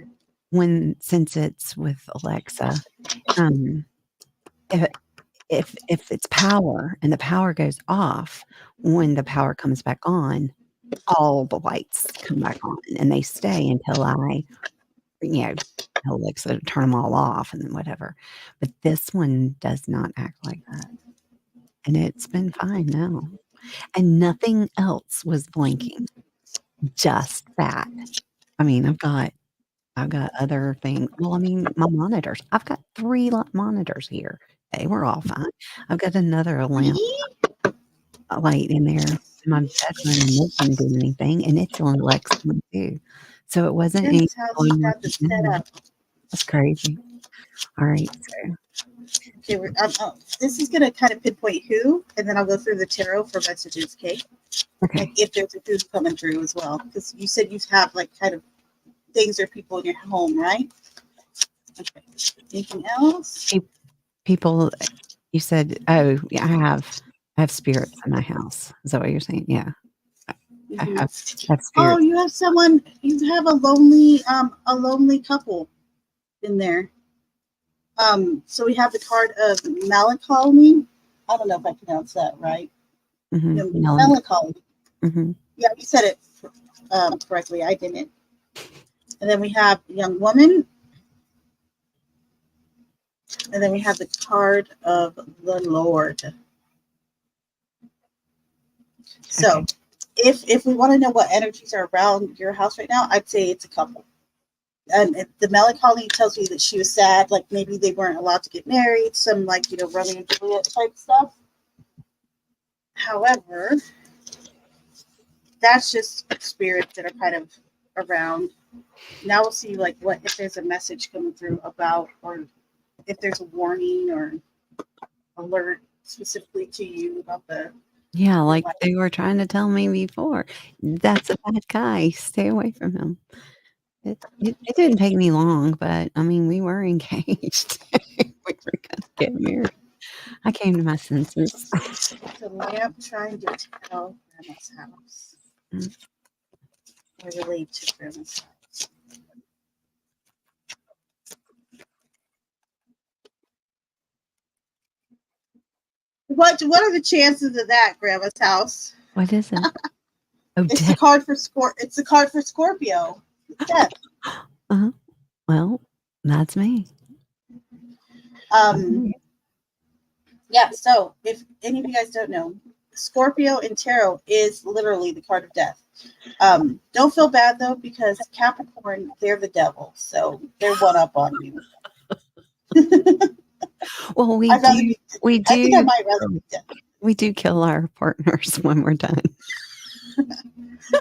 flicker. since it's with Alexa, um if if it's power and the power goes off, when the power comes back on, all the lights come back on and they stay until I, you know, tell Alexa to turn them all off and whatever. But this one does not act like that. And it's been fine now. And nothing else was blinking, just that. I mean, I've got other things. Well, I mean, my monitors. I've got 3 monitors here. They were all fine. I've got another lamp Really? light in there in my bedroom, and it didn't do anything, and it's on Alexa one too. So it wasn't anything Grandma's house going on got the right now. setup. That's crazy. All right, so Okay, this is gonna kind of pinpoint who, and then I'll go through the tarot for messages. Okay, like okay. if there's a who's coming through as well, because you said you have like kind of things or people in your home, right? Okay. Anything else? Pe people you said, "Oh, yeah, I have spirits in my house." Is that what you're saying? Yeah. I Mhm. have Oh, spirits. you have someone. You have a lonely couple in there. So we have the card of melancholy. I don't know if I pronounced that right. Mhm. Melon Melancholy. mhm. Yeah, you said it correctly. I didn't. And then we have young woman, and then we have the card of the Lord. So, Okay. if we want to know what energies are around your house right now, I'd say it's a couple. And the melancholy tells me that she was sad, like maybe they weren't allowed to get married, some like Romeo and Juliet type stuff. However, that's just spirits that are kind of around. Now we'll see like what if there's a message coming through about, or if there's a warning or alert specifically to you about Yeah, your like life. they were trying to tell me before. "That's a bad guy. Stay away from him." It didn't take me long, but, I mean, we were engaged. We were gonna get married. I came to my senses. The lamp trying to tell Grandma's house Mm. or relate to Grandma's house. What are the chances of that, Grandma's house? What is it? Oh, It's the death. card for It's the card for Scorpio. It's death. Uh-huh. Well, that's me. Um, Alright. yeah. So if any of you guys don't know, Scorpio in tarot is literally the card of death. Don't feel bad though, because Capricorn, they're the devil, so they're one up on you. Well, I'd rather be. we I think I do might rather be dead. we do kill our partners when we're done.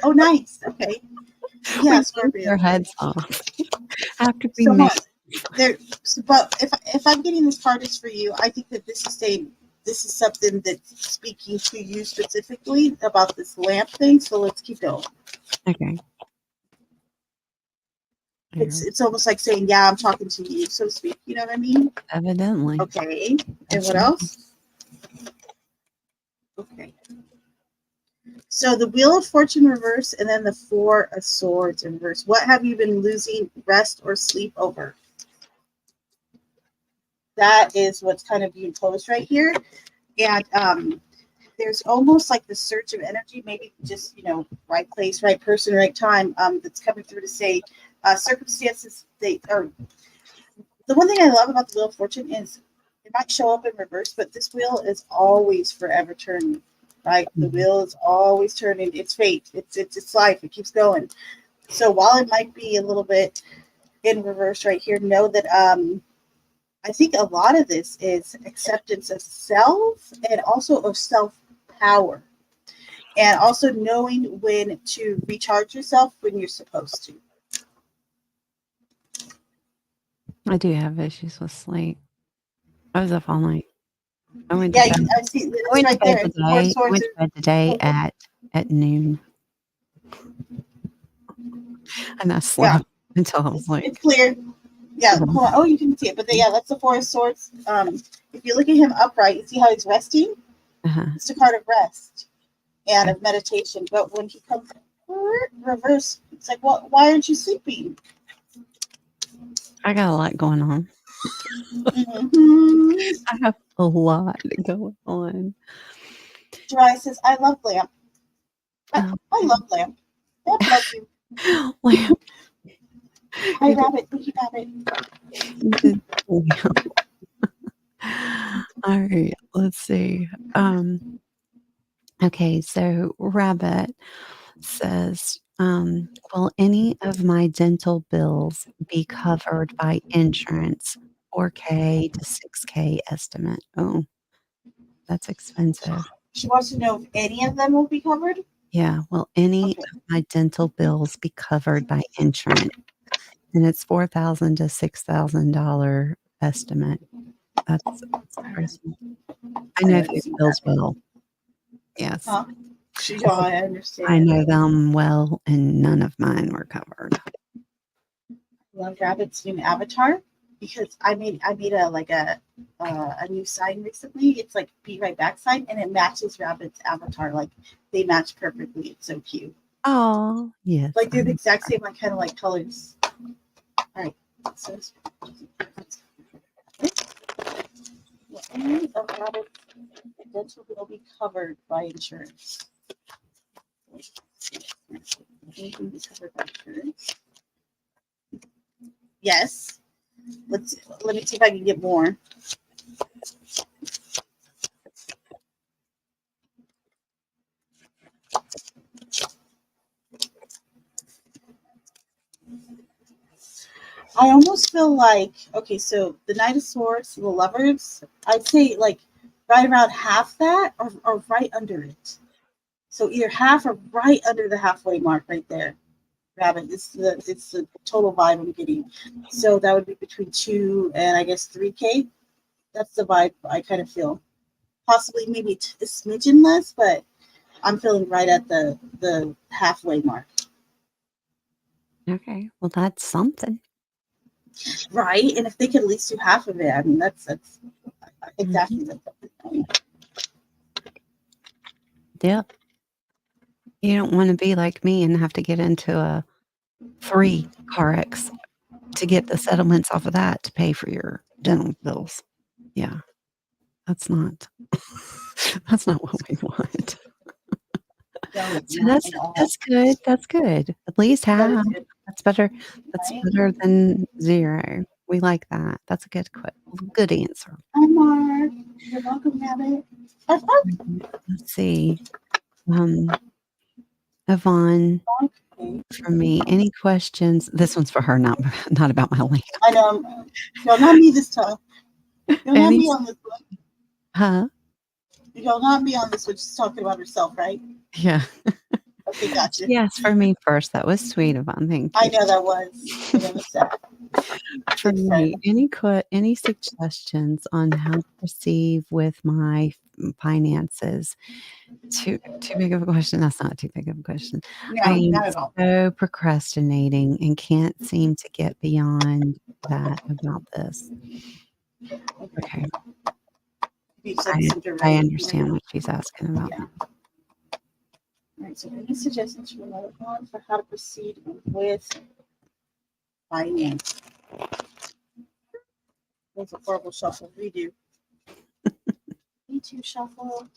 Oh, nice. Okay. We Yeah, take their Scorpio. heads off after we So hold make on. There, but if I'm getting this card is for you, I think that this is saying this is something that's speaking to you specifically about this lamp thing. So let's keep going. okay. It's There, it's almost like saying, yeah, I'm talking to you, so to speak. You know what I mean? evidently. Okay. And That's what right. else? Okay. So the Wheel of Fortune reverse, and then the Four of Swords in reverse. What have you been losing rest or sleep over? That is what's kind of being posed right here. And there's almost like the surge of energy, maybe just right place, right person, right time. That's coming through to say circumstances. They are the one thing I love about the Wheel of Fortune is it might show up in reverse, but this wheel is always forever turning. Right, the Mhm. wheel is always turning. It's fate. It's life. It keeps going. So while it might be a little bit in reverse right here, know that I think a lot of this is acceptance of self and also of self power, and also knowing when to recharge yourself when you're supposed to. I do have issues with sleep. I was up all night. I went to Yeah, bed. I see. I It's went to right bed there. It's the Four of today. I Swords. went to bed today at noon, and I Yeah, slept until I was it's like, clear. Yeah, mhm. hold on. Oh, you can see it, but yeah, that's the Four of Swords. If you look at him upright, you see how he's resting. Uh-huh. It's the card of rest and of meditation. But when he comes reverse, it's like, well, why aren't you sleeping? I got a lot going on. Mhm. I have a lot going on. Dry says, I love lamp. I Okay. love lamp. Lamp loves you. Lamp, Hi, you Rabbit. Thank you, Rabbit. did lamp. All right, let's see. Okay, so Rabbit says, will any of my dental bills be covered by insurance? 4K to 6K estimate. Oh, that's expensive. She wants to know if any of them will be covered. Yeah, will any Okay. of my dental bills be covered by insurance? And it's $4,000 to $6,000 estimate. That's crazy. I know Let's those see, bills Rabbit. well. Yes. Huh? She, I oh, said I I understand. know them well, and none of mine were covered. Love Rabbit's new avatar because I made a new sign recently. It's like be right back sign, and it matches Rabbit's avatar. Like they match perfectly. It's so cute. Oh, yes. Like they're the exact same, like kind of like colors. All right. So any of Rabbit's dental will be covered by insurance. Anything be covered by insurance? Yes. Let me see if I can get more. I almost feel like okay, so the Knight of Swords, the Lovers, I'd say like right around half that or right under it. So either half or right under the halfway mark right there. Rabbit. It's the total vibe I'm getting. So that would be between 2 and I guess 3K. That's the vibe I kind of feel. Possibly maybe a smidgen less, but I'm feeling right at the halfway mark. Okay. Well, that's something. Right? And if they could at least do half of it, I mean that's Mhm. exactly the point. Yep. You don't wanna be like me and have to get into a 3 car wrecks to get the settlements off of that to pay for your dental bills. Yeah, that's not that's not what we want. No, So not that's at all. that's good, that's good. At least That is half. good, That's right? better than 0. We like that. That's a good answer. Hi, Mark. You're welcome, Rabbit. Mhm. Let's see, um, Yvonne, Okay. for me, any questions? This one's for her, not not about my land. I know. Y'all not me this time. You'll not Any be on this one. Huh? You'll not be on this one. She's talking about herself, right? Yeah. Okay, gotcha. She asked for me first. That was sweet, Yvonne, thank I you. know that was. I know it's that. For Good me, friend. any suggestions on how to proceed with my finances? Too big of a question? That's not too big of a question. I No, am not at all. so procrastinating and can't seem to get beyond that about this. Okay. Okay, You said I this with your I right. understand what she's asking about Yeah. now. All right. So, any suggestions from another one for how to proceed with finance? That's a horrible shuffle. Redo. Me too. Shuffle.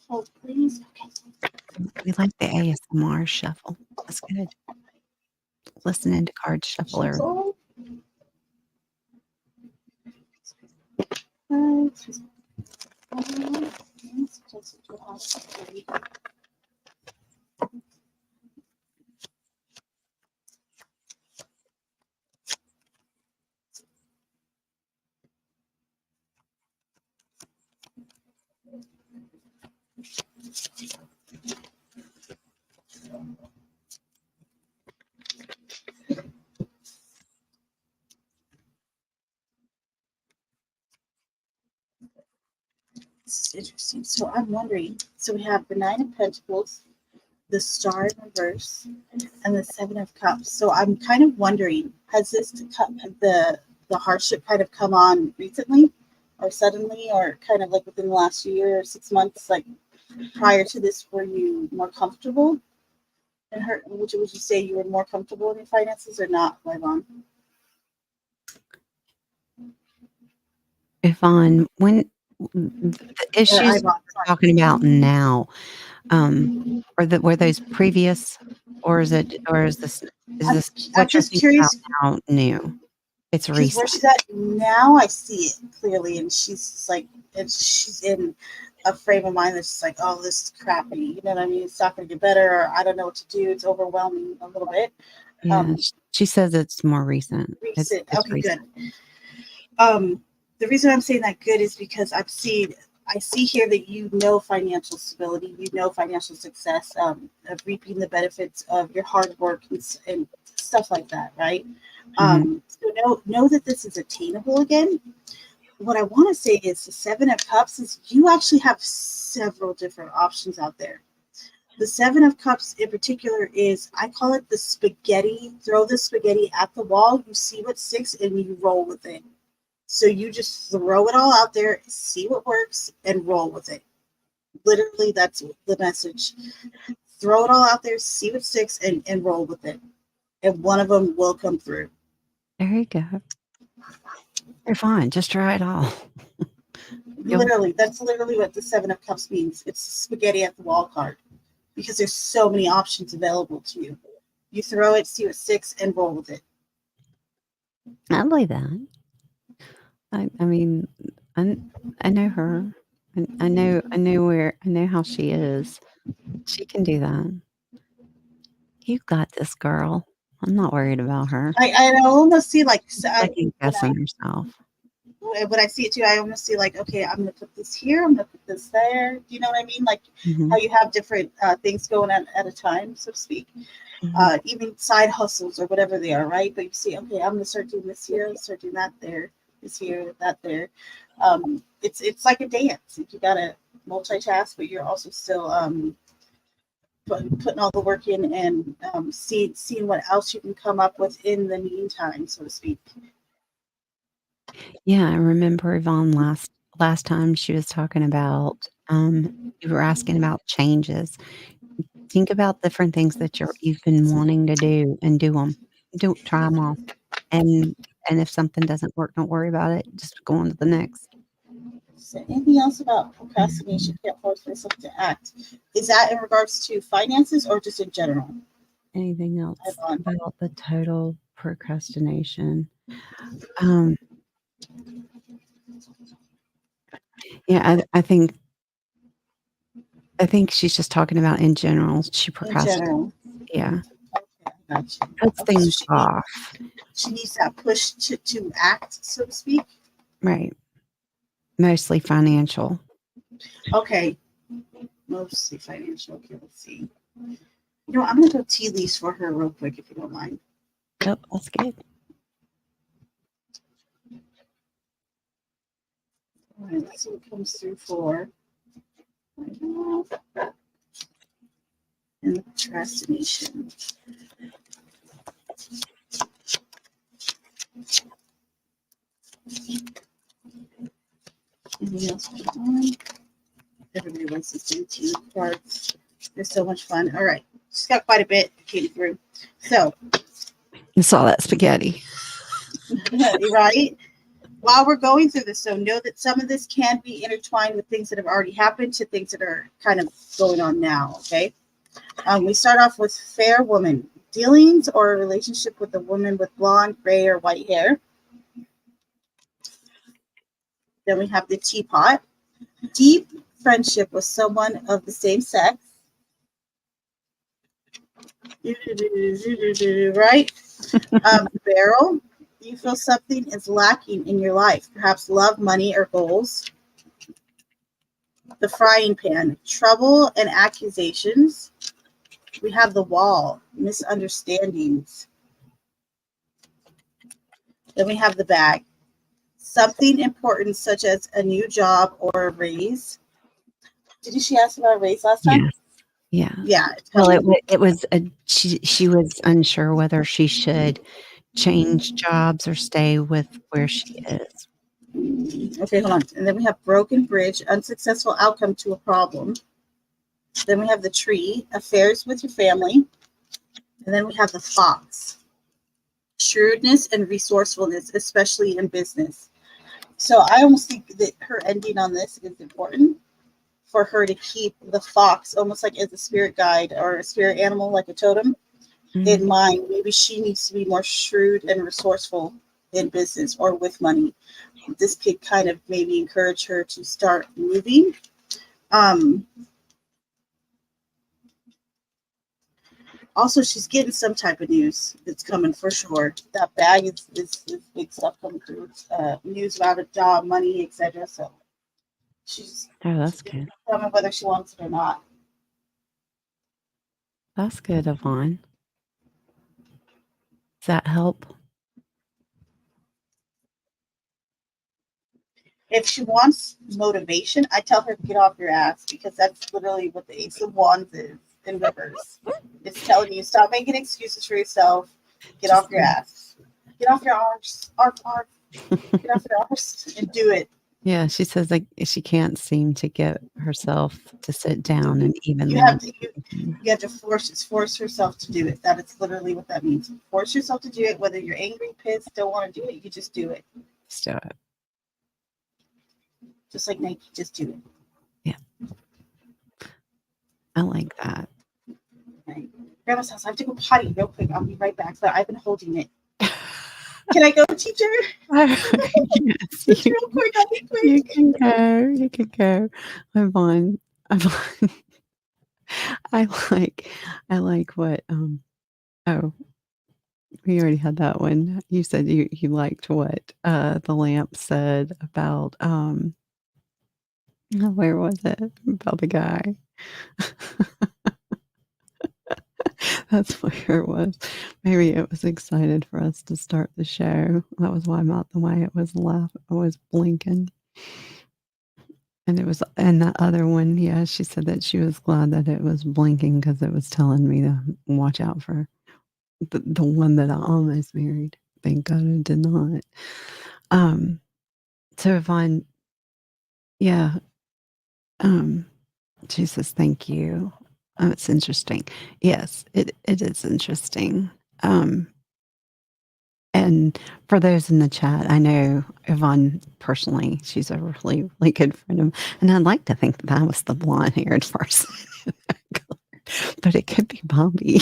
Hold, please. Okay. We like the ASMR shuffle. That's good. Listening to cards shuffle or Shuffle. This is interesting. So I'm wondering. So we have the Nine of Pentacles, the Star in reverse, and the Seven of Cups. So I'm kind of wondering, has the hardship kind of come on recently, or suddenly, or kind of like within the last year or 6 months? Like prior to this, were you more comfortable? And her, would you say you were more comfortable in your finances or not, Yvonne? Yvonne, when the Or issues Yvonne, we're sorry. talking about now, um, were those previous, or is I'm, this I'm what you're just thinking about curious now new? It's because where recent. she's at now, I see it clearly, and she's just like, and she's in a frame of mind that's just like, oh, this is crappy. You know what I mean? It's not going to get better, or I don't know what to do. It's overwhelming a little bit. Yeah, Um, she says it's more recent. recent. It's Okay, good. recent. The reason I'm saying that good is because I see here that you know financial stability, you know financial success, of reaping the benefits of your hard work and stuff like that, right? Mhm. So know that this is attainable again. What I want to say is the Seven of Cups is you actually have several different options out there. The Seven of Cups in particular is, I call it the spaghetti. Throw the spaghetti at the wall, you see what sticks, and you roll with it. So you just throw it all out there, see what works, and roll with it. Literally, that's the message. Throw it all out there, see what sticks, and roll with it. And one of them will come through. There you go. You're fine. Just try it all. You'll Literally, that's literally what the Seven of Cups means. It's a spaghetti at the wall card because there's so many options available to you. You throw it, see what sticks, and roll with it. I believe that. I mean, I I know her. I know how she is. She can do that. You got this, girl. I'm not worried about her. I almost see like Second guessing herself. when I see it too, I almost see like, okay, I'm gonna put this here, I'm gonna put this there. You know what I mean? Like how Mhm, you have different things going on at a time, so to speak. mhm. Even side hustles or whatever they are, right? But you see, okay, I'm gonna start doing this here, start doing that there, this here, that there. It's like a dance. You gotta multitask, but you're also still putting all the work in and seeing what else you can come up with in the meantime, so to speak. Yeah, I remember Yvonne last time she was talking about, you were asking about changes. Think about different things that you've been wanting to do and do them. Try them all. And if something doesn't work, don't worry about it. Just go on to the next. So anything else about Mhm. procrastination? Can't force myself to act. Is that in regards to finances or just in general? Anything else Yvonne? about the total procrastination? Um, yeah, I think she's just talking about in general, she In procrastinates. general. Yeah, Okay, I got you. puts Okay, so things off. she needs that push to act, so to speak. Right. Mostly financial. Okay, mostly financial. Okay, let's see. You know, I'm gonna go tea leaves for her real quick if you don't mind. Yep, that's good. All right, let's see what comes through for and procrastination. Anything else going on? Everybody wants to see tea cards. They're so much fun. All right, she's got quite a bit that came through. So, I saw that spaghetti. right, while we're going through this, so know that some of this can be intertwined with things that have already happened to things that are kind of going on now. Okay. We start off with fair woman dealings or a relationship with a woman with blonde, gray, or white hair. Then we have the teapot, deep friendship with someone of the same sex. Right? Barrel, you feel something is lacking in your life, perhaps love, money, or goals. The frying pan, trouble and accusations. We have the wall, misunderstandings. Then we have the bag, something important such as a new job or a raise. Did she ask about a raise last time? Yes, yeah. Yeah, it's Well, coming. it was a she was unsure whether she should change jobs or stay with where she is. Okay, hold on. And then we have broken bridge, unsuccessful outcome to a problem. Then we have the tree, affairs with your family. And then we have the fox. Shrewdness and resourcefulness, especially in business. So I almost think that her ending on this is important for her to keep the fox almost like as a spirit guide or a spirit animal, like a totem, in mind. Maybe she needs to be more shrewd and resourceful in business or with money. This could kind of maybe encourage her to start moving. Also, she's getting some type of news that's coming for sure. That bag is big stuff coming through. News about a job, money, etc. So she's that's good. coming whether she wants it or not. That's good, Yvonne. Does that help? If she wants motivation, I tell her to get off your ass, because that's literally what the Ace of Wands is in reverse. It's telling you stop making excuses for yourself. Get off your ass. Get off your arse. Get off your arse and do it. Yeah, she says like she can't seem to get herself to sit down and even You look. have to force yourself to do it. That is literally what that means. Force yourself to do it. Whether you're angry, pissed, don't want to do it, you just do it. Just do it. Just like Nike, just do it. Yeah. I like that. Right. Grandma's house. I have to go potty real quick. I'll be right back. But I've been holding it. Can I go, teacher? Yes. Just real quick. I'll be quick. You can go. You can go. Yvonne. I like what oh, we already had that one. You said you liked what the lamp said about where was it? About the guy. That's where it was. Maybe it was excited for us to start the show. That was why the way it was left. I was blinking. And it was, and that other one, yeah, she said that she was glad that it was blinking because it was telling me to watch out for the one that I almost married. Thank God I did not. So Yvonne, yeah, she says, thank you. It's interesting. Yes, it is interesting. And for those in the chat, I know Yvonne personally, she's a really, really good friend of mine. And I'd like to think that was the blonde-haired person. But it could be Bobby.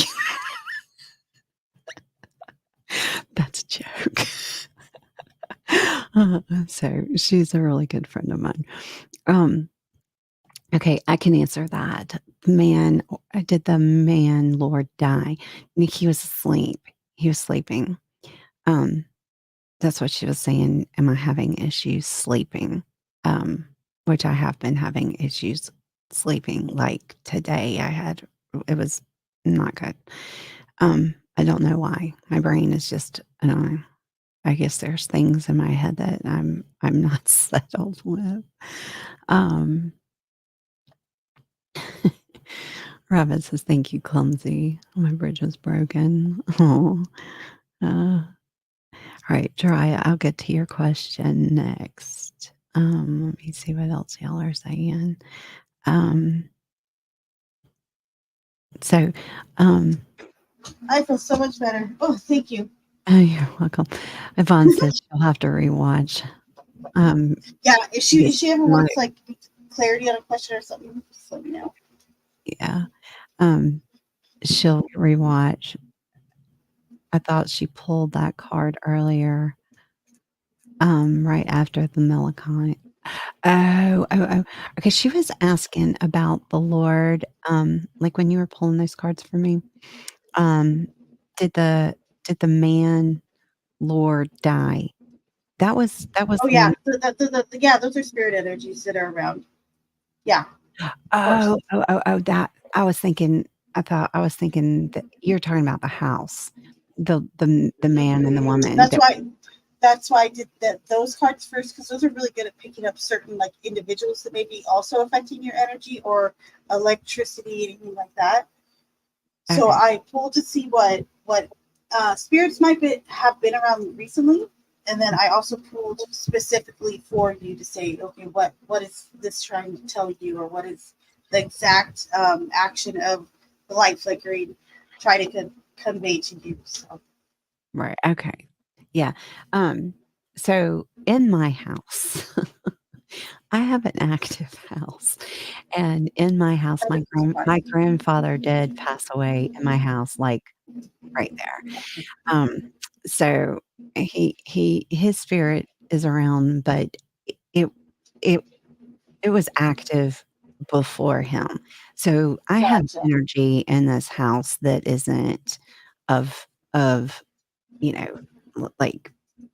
That's a joke. So she's a really good friend of mine. Okay, I can answer that. Did the man Lord die? He was asleep. He was sleeping. That's what she was saying. Am I having issues sleeping? Which I have been having issues sleeping. Like today, it was not good. I don't know why. My brain is just, I don't know. I guess there's things in my head that I'm not settled with. Robin says, "Thank you, Clumsy. My bridge was broken." Oh, all right, Jariah, I'll get to your question next. Let me see what else y'all are saying. So, I feel so much better. Oh, thank you. oh, you're welcome. Yvonne says she'll have to rewatch. Yeah, if she ever wants like clarity on a question or something, just let me know. Yeah. She'll rewatch. I thought she pulled that card earlier, right after the Malachite. Oh. Okay, she was asking about the Lord, like when you were pulling those cards for me, did the man Lord die? That was Oh one. yeah, yeah, those are spirit energies that are around. Yeah. That I was thinking that you're talking about the house, the man and the woman. That's why I did those cards first, because those are really good at picking up certain like individuals that may be also affecting your energy or electricity, anything like that. So Okay. I pulled to see what spirits might have been around recently, and then I also pulled specifically for you to say, okay, what is this trying to tell you, or what is the exact action of the light flickering, try to convey to you. So Right. Okay. Yeah. So in my house, I have an active house, and in my house, that is my fun. grandfather did pass away in my house, like, right there. Um, so his spirit is around, but it it it was active before him. So I have Gotcha. energy in this house that isn't of, you know, like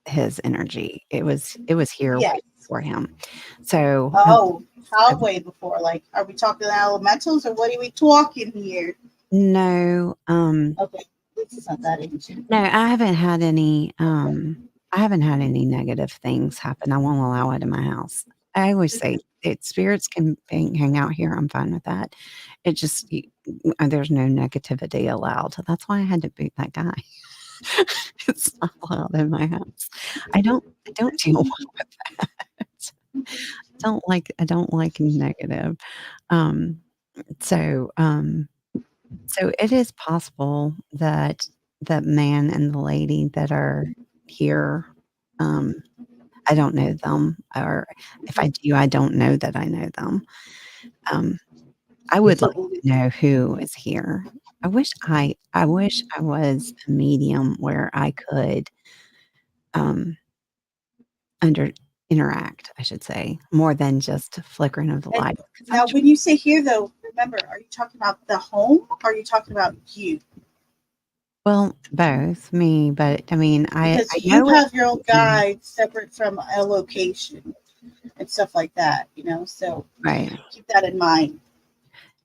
his energy. It was here way Yes. before him. So, Oh, how so way before? Like, are we talking elementals or what are we talking here? no, Okay, this is not that ancient. no, I haven't had any negative things happen. I won't allow it in my house. I always say that spirits can hang out here. I'm fine with that. It just there's no negativity allowed. That's why I had to boot that guy. It's not allowed in my house. I don't deal well with that. I don't like negative. Um, so, so it is possible that that man and the lady that are here, um, I don't know them, or if I do, I don't know that I know them. Um, I would like So, to know who is here. I wish I was a medium where I could, um, under interact, I should say, more than just a flickering of the and light, 'cause I've now when you say here, though, remember, are you talking about the home or are you talking about you? well, both, me, but I mean, Because I you know have your own it's me. guide separate from a location and stuff like that, you know. So Right. keep that in mind.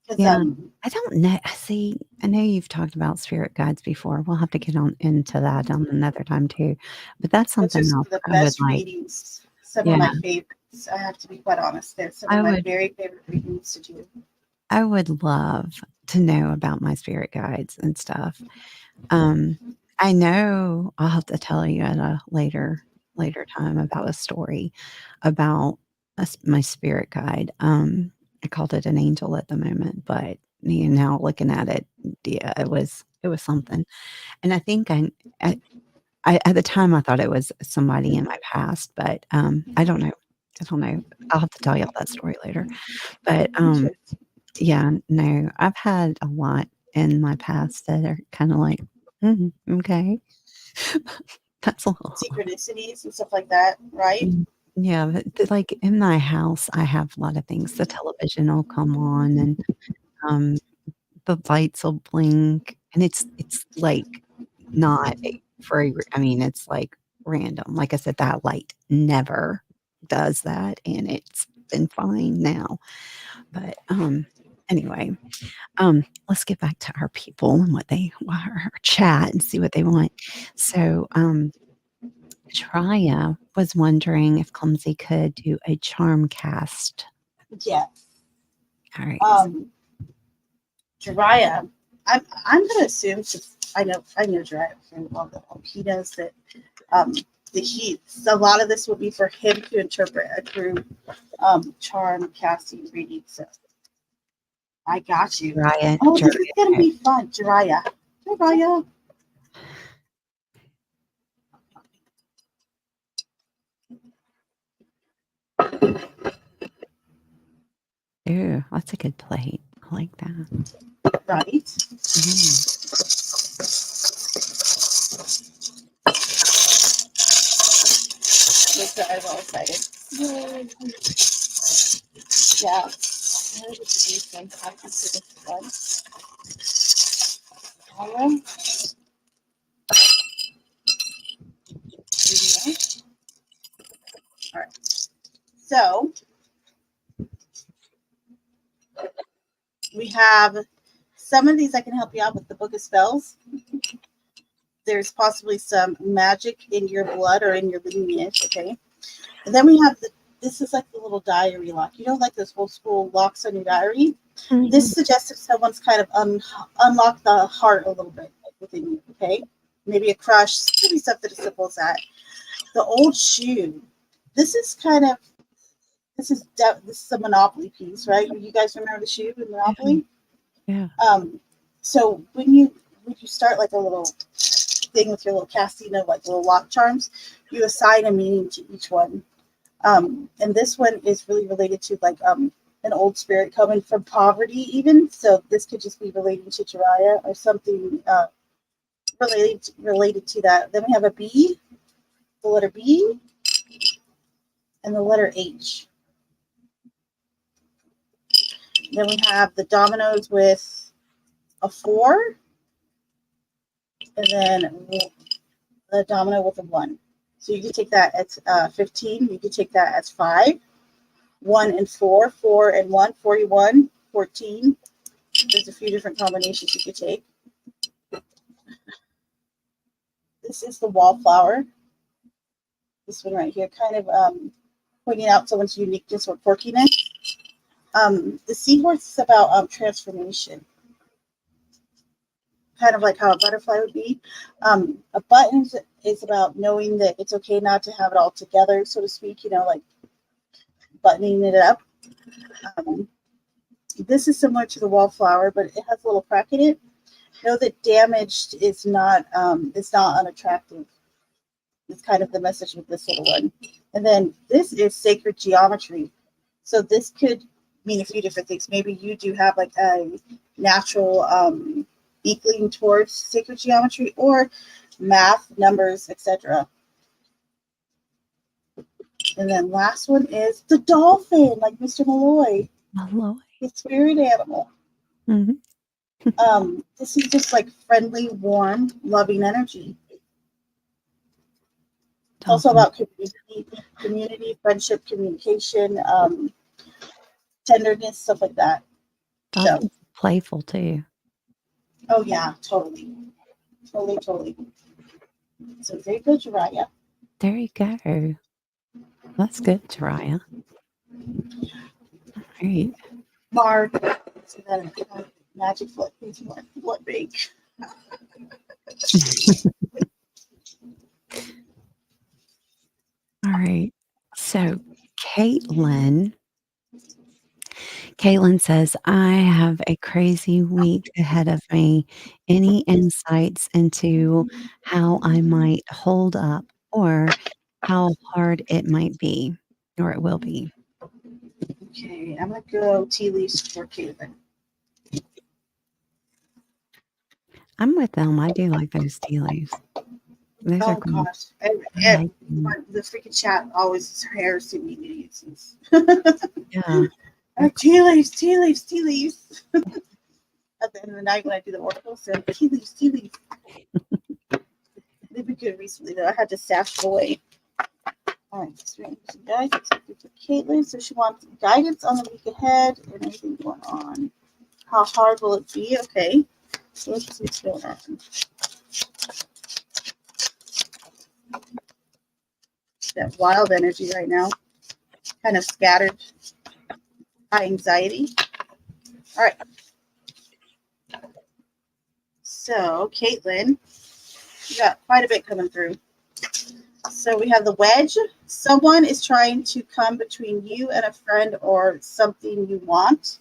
Because Yeah. I don't know. See, I know you've talked about spirit guides before. We'll have to get on into that on another time too. But that's those are something some else of the I would best like. readings. Some of Yeah, my favorites. I have to be quite honest. They're some of I my would very favorite readings to do. I would love to know about my spirit guides and stuff. Um, I know I'll have to tell you at a later time about a story about my spirit guide. I called it an angel at the moment, but now looking at it, yeah, it was something. And I think I, I at the time I thought it was somebody in my past, but I don't know. I don't know. I'll have to tell you all that story later. But Interesting. yeah, no, I've had a lot in my past that are kind of like, okay, that's a little. Synchronicities and stuff like that, right? Mm, yeah, but like in my house, I have a lot of things. The television will come on, and um, the lights will blink, and it's like not a I mean, it's like random. Like I said, that light never does that, and it's been fine now. But anyway. Let's get back to our people and our chat and see what they want. So, Traya was wondering if Clumsy could do a charm cast. Yes. All right. Um, Jiraiya. I'm gonna assume since I know Jiraiya very well that he knows that um a lot of this will be for him to interpret a true charm casting reading. So I got you. Traya, Oh, this is gonna Jiraiya. be fun, Jiraiya. Jiraiya. Ooh, that's a good plate. I like that. Right. Mm. Listen, I'm all excited. Yay. Yeah. I heard it to be fantastic for this one. All right. So we have some of these I can help you out with the Book of Spells. There's possibly some magic in your blood or in your lineage, okay? And then we have this is like the little diary lock. You know, like those old school locks on your diary? This Mhm. suggests if someone's kind of unlocked the heart a little bit within you, okay? Maybe a crush, maybe something as simple as that. The old shoe. This is kind of this is a Monopoly piece, right? You guys remember the shoe in Yeah, Monopoly? yeah. Um, so when you when you start like a little thing with your little casting of like little lock charms, you assign a meaning to each one. And this one is really related to like an old spirit coming from poverty, even. So this could just be relating to Jiraiya or something related to that. Then we have a B, the letter B, and the letter H. Then we have the dominoes with a 4, and then the domino with a 1. So you can take that as 15. You can take that as 5. 1 and 4, 4 and 1, 41, 14. There's a few different combinations you could take. This is the wallflower. This one right here, kind of pointing out someone's uniqueness or quirkiness. The seahorse is about transformation, kind of like how a butterfly would be. A button is about knowing that it's okay not to have it all together, so to speak, like buttoning it up. This is similar to the wallflower, but it has a little crack in it. Know that damaged is not unattractive. It's kind of the message with this little one. And then this is sacred geometry. So this could mean a few different things. Maybe you do have like a natural inkling towards sacred geometry or math, numbers, etc. And then last one is the dolphin, like Mr. Malloy. Malloy. The spirit animal. Mm-hmm. This is just like friendly, warm, loving energy. Dolphin. Also about community, friendship, communication, tenderness, stuff like that. Dolphin's playful too. Oh yeah, totally. So there you go, Jiraiya. There you go. That's good, Jiraiya. All right. Mark. So then magic flip. What big? All right. So Caitlin says, I have a crazy week ahead of me. Any insights into how I might hold up or how hard it might be or it will be? Okay, I'm gonna go tea leaves for Caitlin. I'm with them. I do like those tea leaves. Those are Oh good. gosh, I like them. the freaking chat always is harassing me. Idiots. Yeah. Tea leaves. At the end of the night when I do the oracle, so tea leaves. They've been good recently though. I had to stash it away. All right, so guys, for Caitlin. So she wants guidance on the week ahead and everything going on. How hard will it be? Okay, so let's see what's going on. That wild energy right now, kind of scattered, high anxiety. All right. So, Caitlin, you got quite a bit coming through. So we have the wedge. Someone is trying to come between you and a friend or something you want.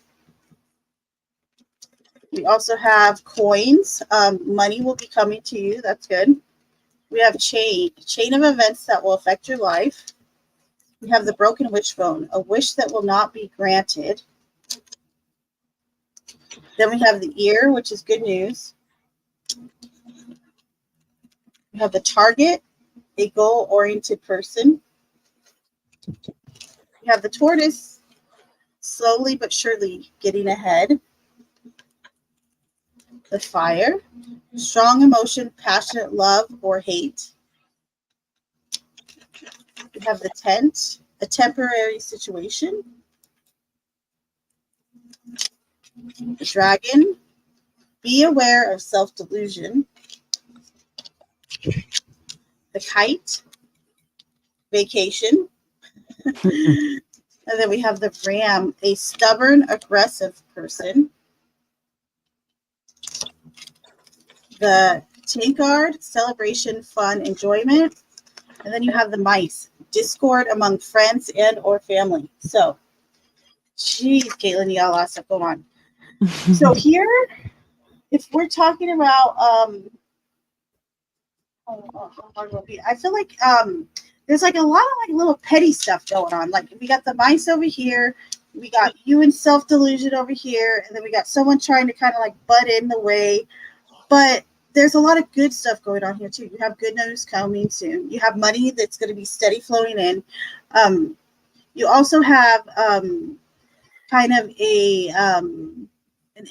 We also have coins. Money will be coming to you. That's good. We have chain of events that will affect your life. We have the broken wish bone, a wish that will not be granted. Then we have the ear, which is good news. We have the target, a goal-oriented person. We have the tortoise, slowly but surely getting ahead. The fire, strong emotion, passionate love or hate. We have the tent, a temporary situation. The dragon, be aware of self-delusion. The kite, vacation. And then we have the ram, a stubborn, aggressive person. The tankard, celebration, fun, enjoyment. And then you have the mice, discord among friends and or family. So, geez, Caitlin, you got a lot of stuff going on. So here if we're talking about how hard will it be? I feel like there's like a lot of like little petty stuff going on. Like we got the mice over here, we got you and self delusion over here, and then we got someone trying to kind of like butt in the way. But there's a lot of good stuff going on here too. You have good news coming soon. You have money that's going to be steady flowing in. You also have kind of an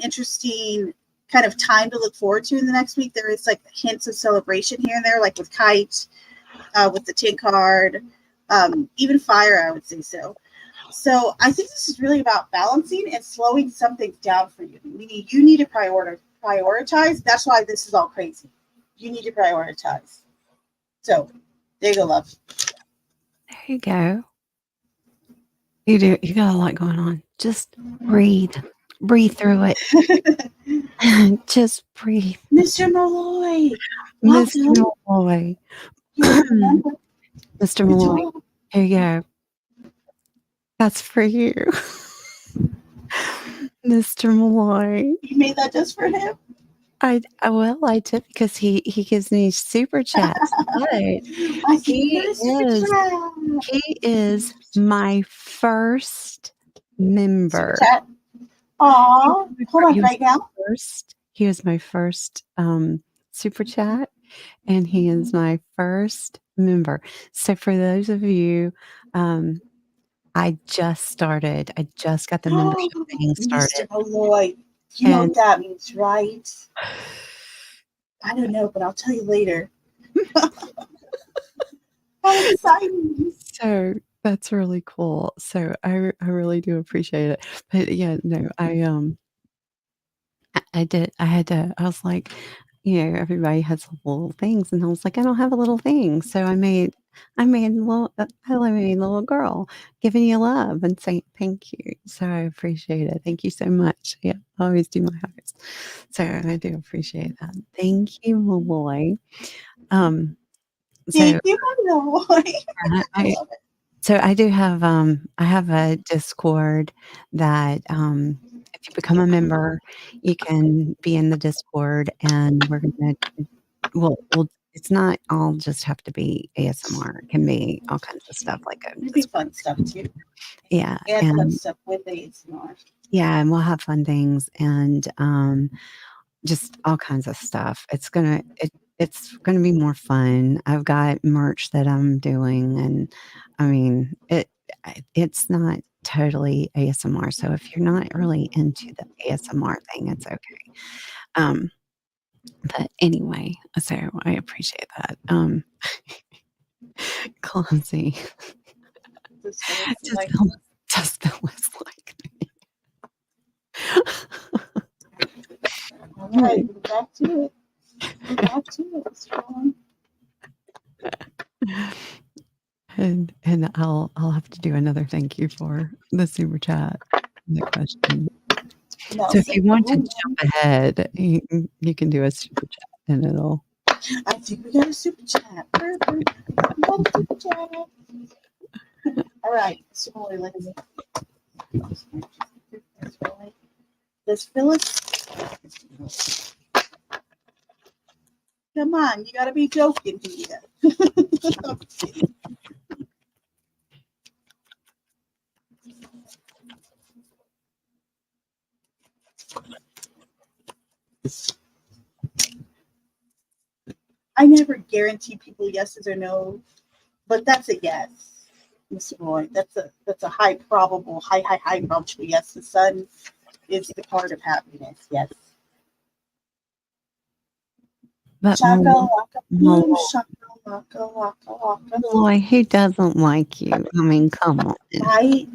interesting kind of time to look forward to in the next week. There is like hints of celebration here and there, like with Kite, with the tin card, even Fire, I would say so. So I think this is really about balancing and slowing something down for you. You need to prioritize. That's why this is all crazy. You need to prioritize. So there you go, love. There you go. You do. You got a lot going on. Just breathe. Breathe through it. Just breathe. Mr. Malloy, Mr. welcome. Malloy. You have a number. Mr. Good Malloy. job. Here you go. That's for you. Mr. Malloy. You made that just for him? I did because he gives me super chats, but I think you got a super chat. he is my first member. Super chat. Aw, hold on right now. He was my first super chat, and he is my first member. So for those of you, I just got the membership thing started. Mr. Malloy, you know what that means, right? I don't know, but I'll tell you later. How exciting! So that's really cool. So I really do appreciate it. But yeah, no, I did. I was like, everybody has little things, and I was like, I don't have a little thing, so I made a little girl giving you love and saying thank you. So I appreciate it. Thank you so much. Yeah, I always do my hearts. So I do appreciate that. Thank you, Malloy. So Thank you, Malloy. I love it. So I do have I have a Discord that if you become a member, you can be in the Discord, and we're gonna we'll it's not all just have to be ASMR. It can be all kinds of stuff like a It'd be fun stuff too. yeah, And fun and stuff with ASMR. yeah, and we'll have fun things and just all kinds of stuff. It's gonna be more fun. I've got merch that I'm doing, and I mean it's not totally ASMR. So if you're not really into the ASMR thing, it's okay. But anyway, so I appreciate that. Clumsy. Just Phyllis like me. All right, we're back to it. We're back to it. It's fun. And I'll have to do another thank you for the super chat, the question. No, So if you want to jump ahead, you can do a super chat and it'll. I think we got a super chat. We got a super chat. All right, so let's Does Phyllis? Come on, you gotta be joking here. I never guarantee people yeses or no, but that's a yes, Mr. Roy. That's a high probable yes. The sun is the card of happiness. Yes. But Malloy, who doesn't like you? I mean, come on. Right?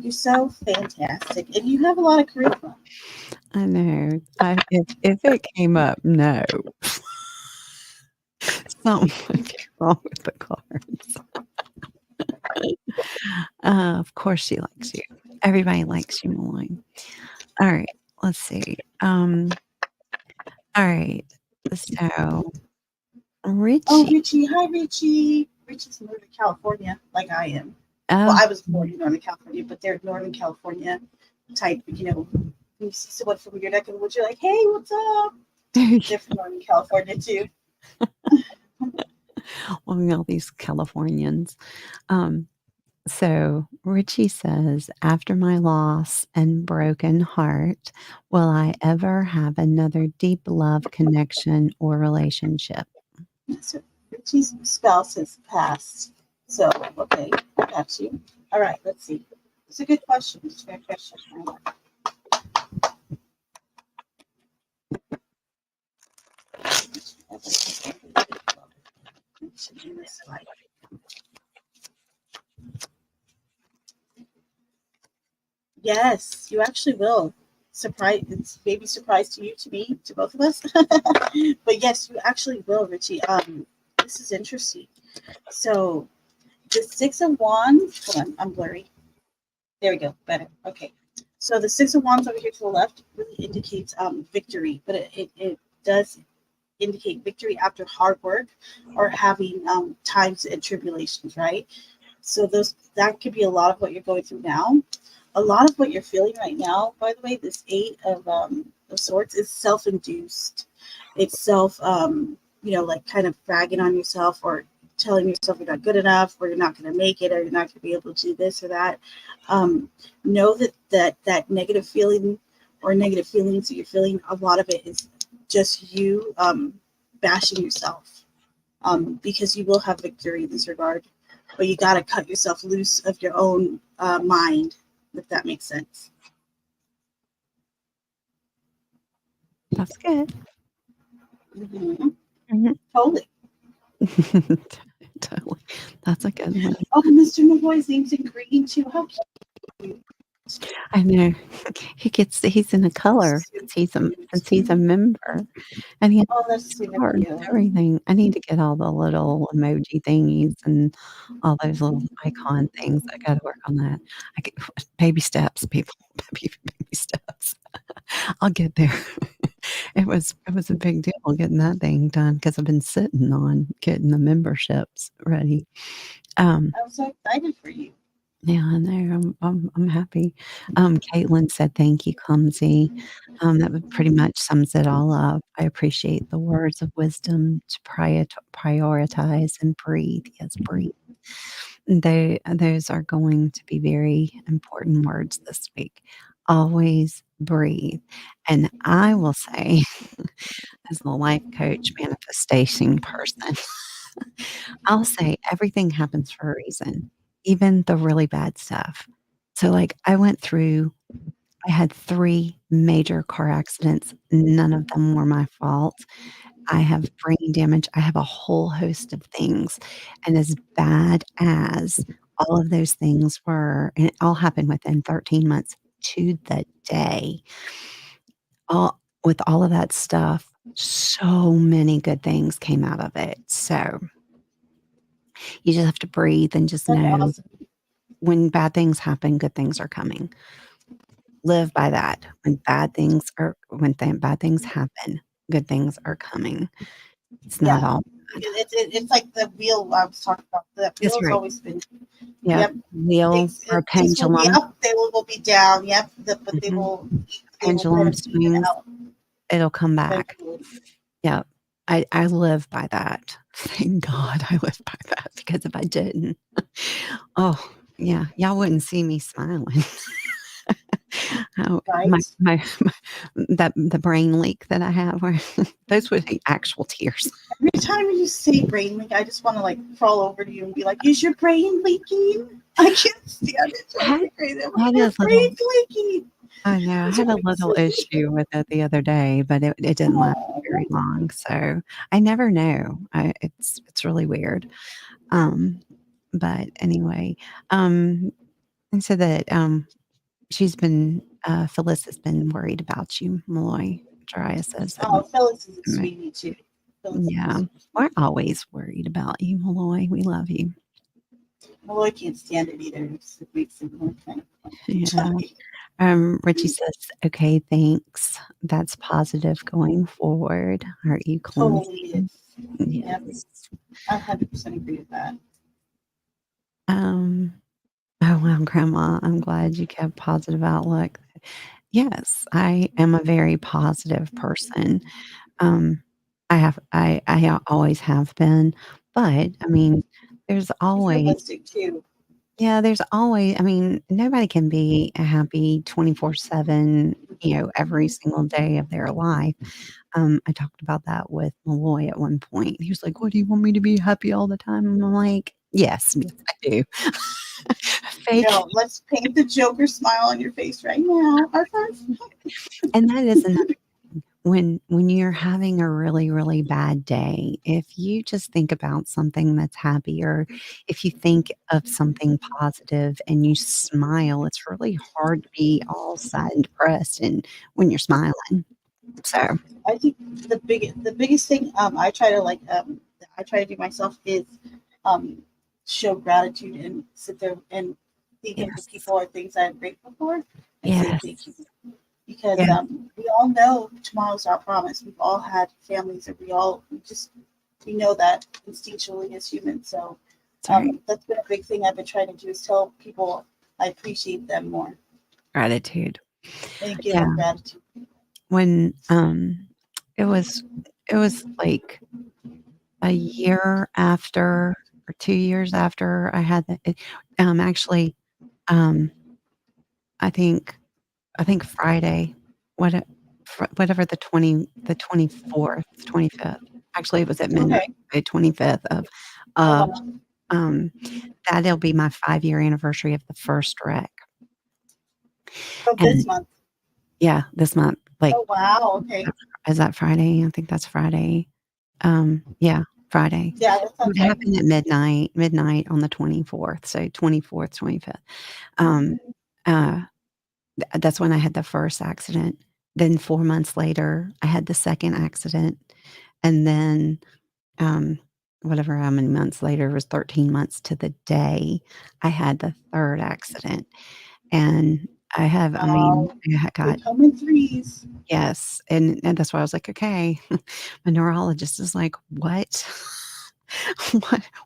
You're so fantastic, and you have a lot of charisma. I know. If it came up, no. Something would be wrong with the cards. Of course she likes you. Everybody likes you, Malloy. All right, let's see. All right. So Richie. Oh, Richie. Hi, Richie. Richie's in Northern California, like I am. Well, I was born in Northern California, but they're Northern California type, you see someone from your neck of the woods, you're like, hey, what's up? Different one in California too. Well, all these Californians. Um, so Richie says, after my loss and broken heart, will I ever have another deep love connection or relationship? So Richie's spouse has passed. So, okay, I got you. All right, let's see. It's a good question. It's a good question. Yes, you actually will. Surprise! It's maybe surprise to you, to me, to both of us. But yes, you actually will, Richie. This is interesting. So the Six of Wands. Hold on, I'm blurry. There we go. Better. Okay. So the Six of Wands over here to the left really indicates victory, but it does indicate victory after hard work or having times and tribulations, right? So those that could be a lot of what you're going through now. A lot of what you're feeling right now, by the way, this Eight of Swords is self-induced. It's like kind of bragging on yourself or telling yourself you're not good enough, or you're not going to make it, or you're not going to be able to do this or that. Know that negative feeling or negative feelings that you're feeling, a lot of it is just you bashing yourself, because you will have victory in this regard, but you got to cut yourself loose of your own mind, if that makes sense. That's good. Mm-hmm. Mhm. Totally. Totally. That's a good one. Oh, Mr. Mavoy's name's in green too. How cute. I know. He's in a color since he's a member, and he has Oh, that's his sweet of card and you. everything. I need to get all the little emoji thingies and all those little icon things. I gotta work on that. I get baby steps, people. Baby steps. I'll get there. It was a big deal getting that thing done because 'cause I've been sitting on getting the memberships ready. Um, I'm so excited for you. yeah, I know. I'm happy. Caitlin said, "Thank you, Clumsy." That would pretty much sums it all up. I appreciate the words of wisdom to prioritize and breathe. Yes, breathe. Those are going to be very important words this week. Always breathe. And I will say, as the life coach manifestation person, I'll say everything happens for a reason, even the really bad stuff. So, like, I had 3 major car accidents. None of them were my fault. I have brain damage. I have a whole host of things. And as bad as all of those things were, and it all happened within 13 months to the day, all with all of that stuff, so many good things came out of it. So you just have to breathe and just That's know awesome. when bad things happen, good things are coming. Live by that. When bad things happen, good things are coming. It's not Yeah, all bad. because it's like the wheel I was talking about. That That's wheel has right. always been. Yep. Yep. Wheel or Things will be pendulum. up. They will be down. Yep. But Mhm. they will Pendulum kind of even swings, out it'll come back. eventually. Yep. I live by that. Thank God I live by that because if I didn't, oh, yeah, y'all wouldn't see me smiling. Oh, Right. that the brain leak that I have where those would be actual tears. Every time you say brain leak, I just want to like crawl over to you and be like, "Is your brain leaking?" I can't stand it. It I drives had me crazy. I'm I like, had "Your a little brain's leaking." I know, I That's had a what makes little me. issue with it the other day, but it didn't last very Oh, long, so I never know. It's really weird. Um, but anyway, um, and so that, Phyllis has been worried about you, Malloy. Jariah says that Phyllis is a sweetie too. Phyllis is a yeah. sweetie. We're always worried about you, Malloy. We love you. Malloy can't stand it either. It makes it more kind of fun to Yeah. try. Richie says, "Okay, thanks. That's positive going forward. Aren't you clumsy?" Totally is. Yep, Yes. I 100% agree with that. Um, oh, wow, Grandma, I'm glad you kept positive outlook. Yes, I am a very positive person. Um, I always have been, but, I mean, there's He's always realistic too. yeah, there's always I mean, nobody can be happy 24/7, every single day of their life. I talked about that with Malloy at one point. He was like, "What, do you want me to be happy all the time?" And I'm like, "Yes, yes, I do." Fake No, let's paint the Joker smile on your face right now. High five. and that is another when you're having a really, really bad day, if you just think about something that's happy or if you think of something positive and you smile, it's really hard to be all sad and depressed and when you're smiling. So, I think the biggest thing I try to do myself is um show gratitude and sit there and think of the yes. people or things I'm grateful for and say Yes. thank you. Because Yeah, we all know tomorrow's not promised. We've all had families and we know that instinctually as humans. So that's right. that's been a big thing I've been trying to do is tell people I appreciate them more Gratitude. and give Yeah. them gratitude. When, it was it was like a year after or 2 years after I had actually, um, I think I think Friday, what whatever the 24th, 25th, actually, it was at midnight, Okay. the 25th of Oh of, wow. um that'll be my 5-year anniversary of the first wreck, Oh, and this month. yeah, this month, like, Oh wow. Okay. is that Friday? I think that's Friday. Yeah, Friday. Yeah, that It sounds right. happened at midnight on the 24th, so 24th, 25th. Um, uh that's when I had the first accident. Then 4 months later, I had the second accident, and then, um, whatever how many months later, it was 13 months to the day, I had the 3rd accident, and I mean, Wow. I had They got come in threes. yes, and that's why I was like, "Okay." My neurologist is like, "What?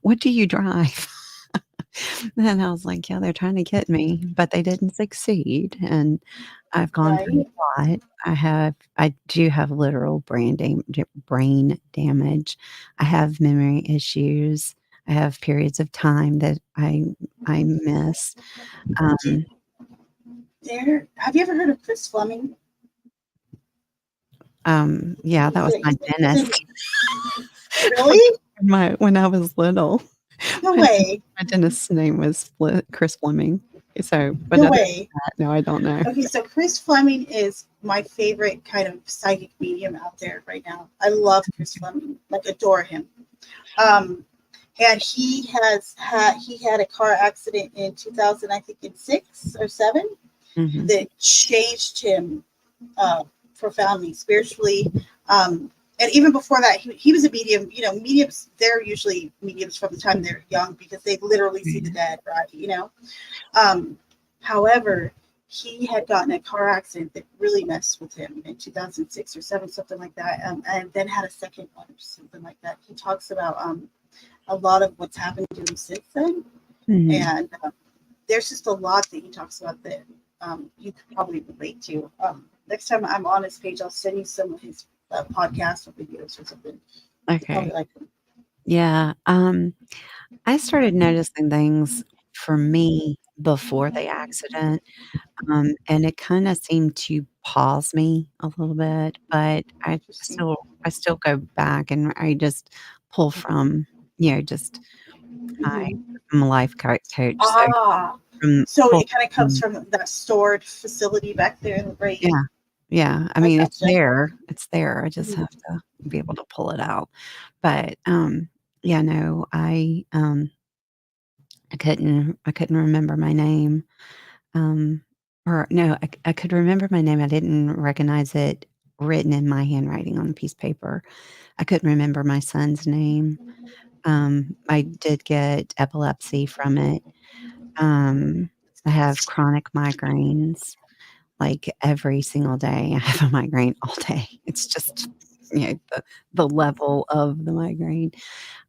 What do you drive?" And I was like, "Yeah, they're trying to get me, but they didn't succeed." And I've gone through Right. a lot. I do have literal brain damage. I have memory issues. I have periods of time that I miss. Did Um, there have you ever heard of Chris Fleming? yeah, that He's was a, my he's a dentist really? when I was little. No My way. my dentist's name was Chris Fleming. So, but No other than way. that, no, I don't know. Okay, so Chris Fleming is my favorite kind of psychic medium out there right now. I love Chris Fleming, like adore him. Um, and he had a car accident in 2000, I think in 6 or 7, Mhm. that changed him uh, profoundly spiritually. And even before that, he was a medium. You know, mediums, they're usually mediums from the time they're young because they literally see the Right. dead, right? You know. Um, However, he had gotten a car accident that really messed with him in 2006 or 7, something like that, and then had a second one or something like that. He talks about a lot of what's happened to him since then, Mhm. and there's just a lot that he talks about that you could probably relate to. Next time I'm on his page, I'll send you some of his podcasts or videos or something. You probably Okay. like them. Yeah, I started noticing things for me before the accident, and it kinda seemed to pause me a little bit, but Interesting. I still go back and I just pull from, just my Mhm. I'm a life coach, so Ah, from so pull it kind of comes from from that stored facility back there in the brain. yeah, yeah, I I mean, gotcha. it's there, I just have to be able to pull it out, but, yeah, no, I couldn't remember my name, um, or no, I could remember my name, I didn't recognize it written in my handwriting on a piece of paper. I couldn't remember my son's name. I did get epilepsy from it. Um, I have chronic migraines, like, every single day. I have a migraine all day. It's just, the level of the migraine.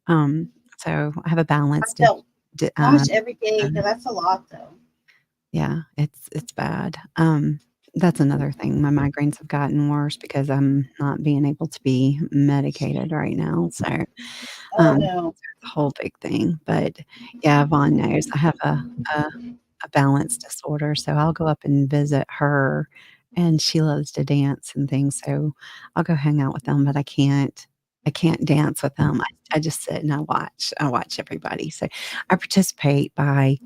Um, so I have a I balanced felt d gosh every day. uh, Now, that's a lot though. yeah, it's bad. that's another thing. My migraines have gotten worse because I'm not being able to be medicated right now, so, Oh it's no. a whole big thing, but, yeah, Vaughn knows I have a a balance disorder, so I'll go up and visit her, and she loves to dance and things, so I'll go hang out with them, but I can't dance with them. I just sit and I watch everybody, so I participate by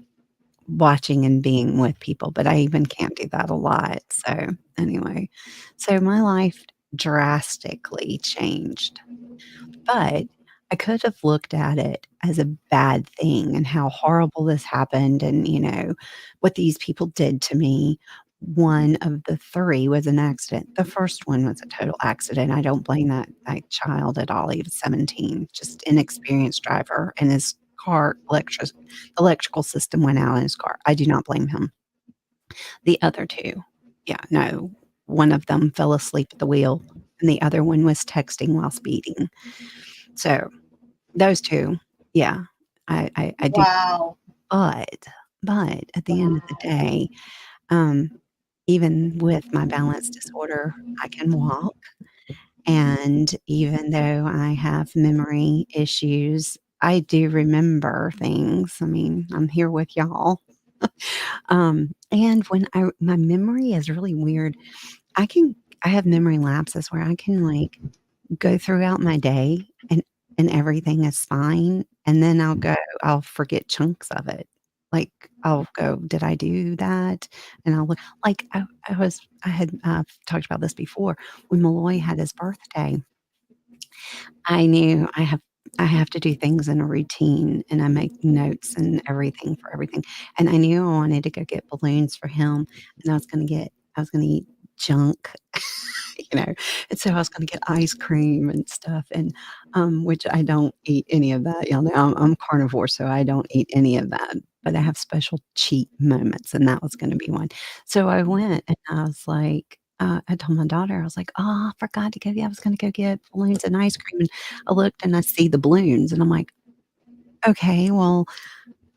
watching and being with people, but I even can't do that a lot, so, anyway. So my life drastically changed, but I could have looked at it as a bad thing and how horrible this happened and, what these people did to me. One of the 3 was an accident. The first one was a total accident. I don't blame that child at all. He was 17, just inexperienced driver, and his car electrical system went out in his car. I do not blame him. The other 2, yeah, no. One of them fell asleep at the wheel, and the other one was texting while speeding. So those 2, yeah, I do, Wow. but but at the end of the Wow. day, um, even with my balance disorder, I can walk, and even though I have memory issues, I do remember things. I mean, I'm here with y'all. And when my memory is really weird, I can I have memory lapses where I can, like, go throughout my day and everything is fine, and then I'll forget chunks of it. Like, I'll go, "Did I do that?" And I'll look like, I had, talked about this before. When Malloy had his birthday, I knew I have to do things in a routine, and I make notes and everything for everything, and I knew I wanted to go get balloons for him, and I was gonna eat junk, you know, and so I was gonna get ice cream and stuff, and, which I don't eat any of that, y'all know I'm carnivore, so I don't eat any of that, but I have special cheat moments, and that was gonna be one. So I went and I was like, I told my daughter, I was like, "Oh, I forgot to go I was gonna go get balloons and ice cream," and I looked and I see the balloons, and I'm like, "Okay, well,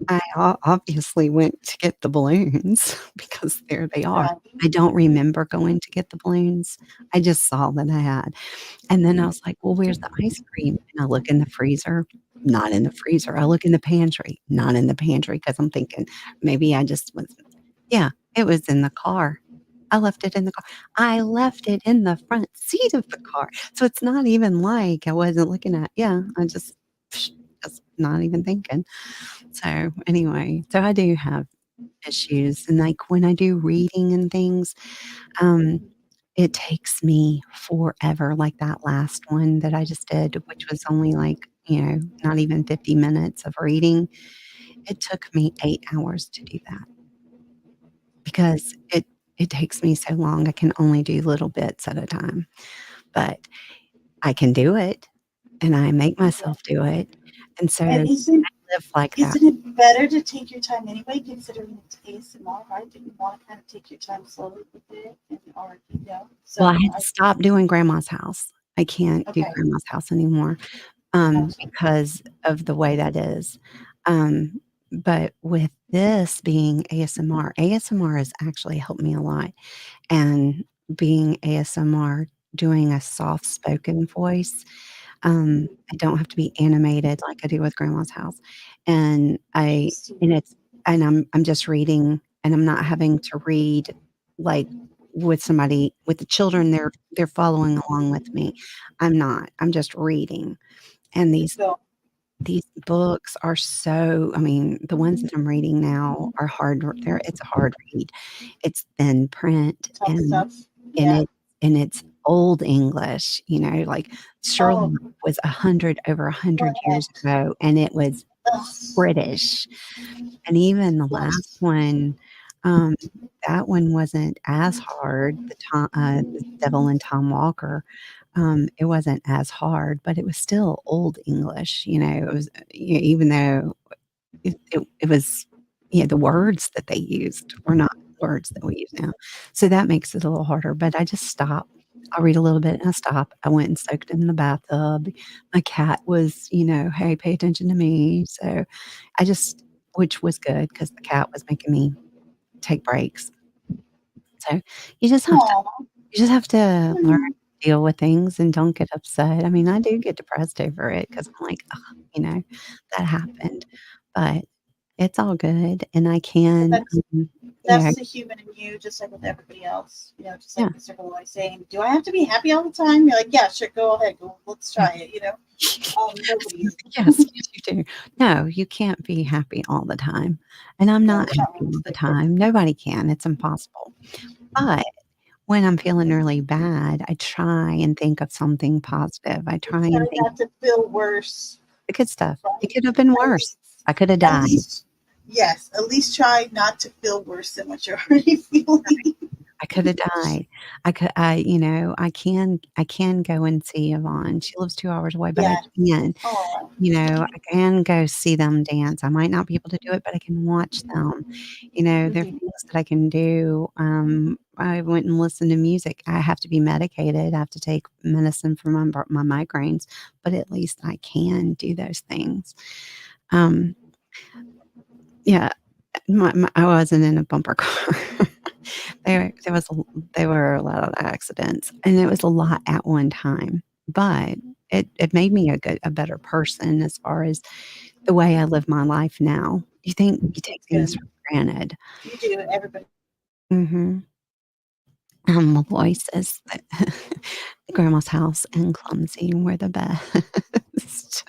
I obviously went to get the balloons because there they are." Right. I don't remember going to get the balloons. I just saw that I had, and then I was like, "Well, where's the ice cream?" And I look in the freezer, not in the freezer. I look in the pantry, not in the pantry, because 'cause I'm thinking maybe I just was, yeah, it was in the car. I left it in the car. I left it in the front seat of the car. So it's not even like I wasn't looking at, yeah, I just not even thinking. So, anyway, so I do have issues, and, like, when I do reading and things, um, it takes me forever, like that last one that I just did, which was only, like, not even 50 minutes of reading. It took me 8 hours to do that because it takes me so long. I can only do little bits at a time, but I can do it, and I make Yeah. myself do it, and so I And live like that. isn't it better to take your time anyway, considering it's ASMR, right? Didn't you want to kind of take your time slowly with it, and or Well, I so had I to stop doing grandma's house. I can't do okay, grandma's house anymore, gotcha. because of the way that is. But with this being ASMR has actually helped me a lot, and being ASMR, doing a soft spoken voice, I don't have to be animated like I do with grandma's house, and I and it's and I'm just reading, and I'm not having to read, like, with somebody with the children, they're following along with me. I'm not, I'm just reading, and So these books are so, I mean, the ones that I'm reading now are it's a hard read. It's thin print, tough stuff. and Yeah. it's old English, like Sherlock Oh, was over go 100 ahead. years ago, and it was Ugh. British. And even the last Yes. one, that one wasn't as hard, the Devil and Tom Walker, it wasn't as hard, but it was still old English, it was, even though it was, the words that they used were not words that we use now. So that makes it a little harder, but I just stop. I'll read a little bit and I stop. I went and soaked in the bathtub. My cat was, "Hey, pay attention to me." So which was good because the cat was making me take breaks. So, you just have to Aw. you just have to learn Mm. to deal with things and don't get upset. I mean, I do get depressed over it because 'cause I'm like, "Ugh," you know, "that happened." But it's all good, and I But can, yeah, that's the human in you, just like with everybody else. Just yeah, like Mr. Malloy saying, "Do I have to be happy all the time?" You're like, "Yeah, sure, go ahead, go. Let's yeah. try it." Nobody is. Yes, yes, you do. No, you can't be happy all the time, and I'm No, not we're not happy all the realistic. time. Nobody can, it's impossible. But when I'm feeling really bad, I try and think of something positive. I We try try and think not to feel worse, the good stuff. It right? could have been At worse. least, I could have at died. least, yes, at least try not to feel worse than what you're already feeling. I could have died. I can go and see Yvonne. She lives 2 hours away, but I Yes. can. Oh. I can go see them dance. I might not be able to do it, but I can watch them. There are Mhm. things that I can do. I went and listened to music. I have to be medicated. I have to take medicine for my migraines, but at least I can do those things. Um, yeah, I wasn't in a bumper car. There was there were a lot of accidents, and it was a lot at one time, but it made me a better person as far as the way I live my life now. You take It's things good. for granted. You do. Everybody. Mhm. Malloy says that grandma's house and Clumsy were the best.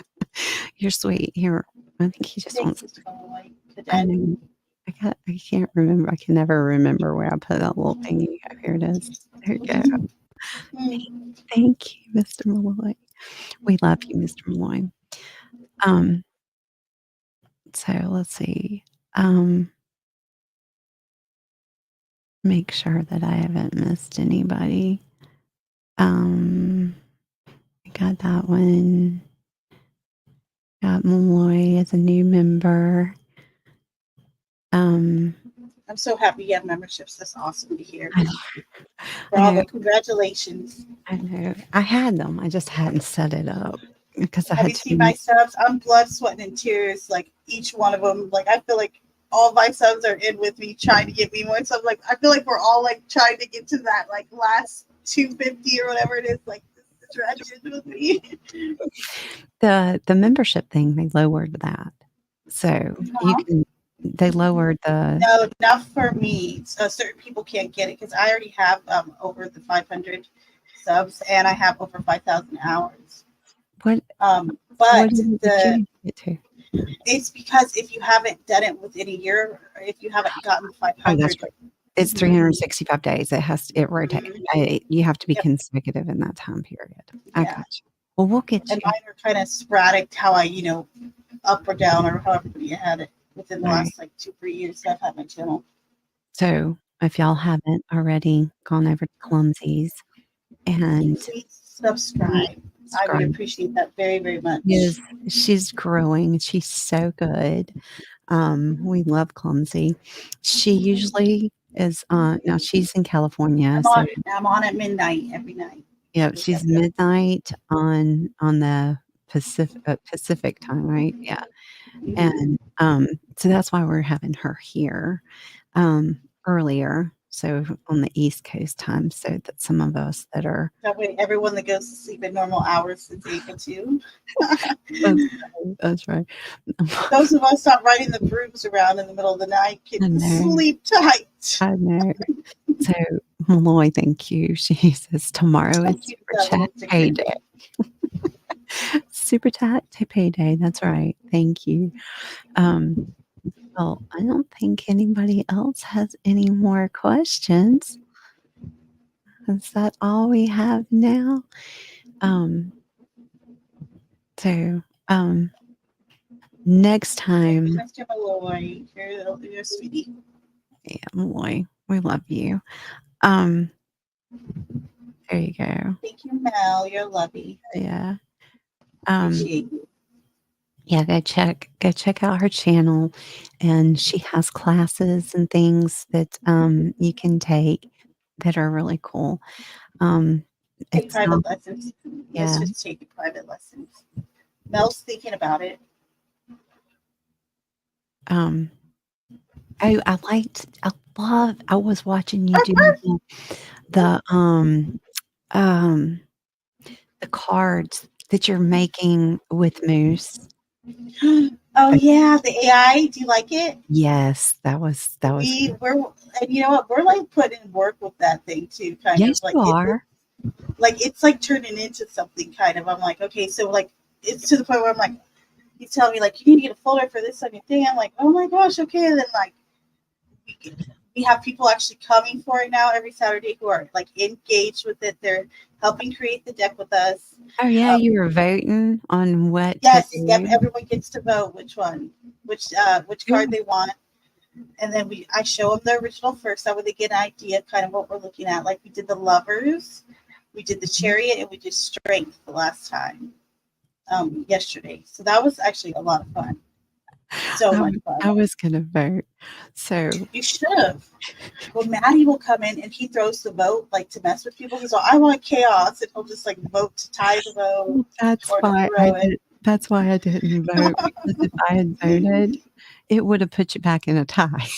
You're sweet. I think he just Thanks, wants Mr. Malloy. I Cadet. know. I can't remember. I can never remember where I put that little thingy. Oh, here it is. There you go. Mm. Thank you, Mr. Malloy. We love you, Mr. Malloy. Um, so let's see. Um, make sure that I haven't missed anybody. I got that one. Got Malloy as a new member. Um, I'm so happy you have memberships. That's awesome to hear. I I know, Bravo. Congratulations. I know. I had them. I just hadn't set it up because I Have had you to seen be. my subs? I'm blood, sweat, and tears. Like each one of them. Like I feel like all my subs are in with me, trying to get me more. So I'm like, I feel like we're all like trying to get to that like last 250 or whatever it is. Like this stretch with me. The membership thing, they lowered that. So you Huh? can they lowered the No, not for me. So certain people can't get it because I already have over the 500 subs and I have over 5,000 hours. what what But is it that you the didn't get to? it's because if you haven't done it within a year, or if you haven't gotten the Oh, that's 500, right. It's mhm, 365 days. It rotates. mhm, You have to be yep, consecutive in that time period. I yeah. got you. Well, we'll get And you. mine are kind of sporadic how I, up or down or however you had it within the Right. last like 2, 3 years that I've had my channel. So, if y'all haven't already gone over to Clumsy's and Please subscribe. I would subscribed, appreciate that very, very is much. she's growing. She's so good. We love Clumsy. She usually is now she's in California, so I'm on at midnight every night. yeah, Just she's like that. midnight on the Pacific time, right? Yeah. Mhm. And, so that's why we're having her here, earlier, so on the East Coast time, so that some of us that are That way, everyone that goes to sleep at normal hours is able to. that's right. Those of us not riding the brooms around in the middle of the night I get to know, sleep tight. I know. So, Malloy, thank you. She says, "Tomorrow is Thank you, Super Chat Diane Sticker. payday." Super Chat payday, that's right. Thank you. Um, well, I don't think anybody else has any more questions. Is that all we have now? Um, so, next Thank you, time Mr. Malloy. You're a sweetie. yeah, Malloy, we love you. Um, there you go. Thank you, Mel. You're lovely. Yeah. Um, Appreciate you. yeah, go check out her channel, and she has classes and things that, you can take that are really cool. Um, Take it's not private lessons. Miss yeah, just taking private lessons. Mel's thinking about it. um Oh, I was watching you Arf, do arf. the, um, the cards that you're making with Moose. Oh Uh, yeah, the AI. Do you like it? yes, that was good. We're and you know what? We're like putting in work with that thing too, kind Yes, of like you are. it's like turning into something kind of. I'm like, okay, so like it's to the point where I'm like, he's telling me like you need to get a folder for this on your thing. I'm like, oh my gosh, okay. And then like we have people actually coming for it now every Saturday who are like engaged with it. They're helping create the deck with us. Oh, yeah, Um, you were voting on what to yes, yep. do? Everyone gets to vote which card Ooh, they want, and then I show them the original first. That way they get an idea kind of what we're looking at. Like we did the lovers, we did the mhm. chariot, and we did strength the last time yesterday. So that was actually a lot of fun. So much fun. I was gonna vote. So You should have. Well, Maddie will come in and he throws the vote like to mess with people. He's like, I want chaos, and he'll just like vote to tie the vote well, or to throw it. that's why I didn't vote, because if I had voted, it would have put you back in a tie.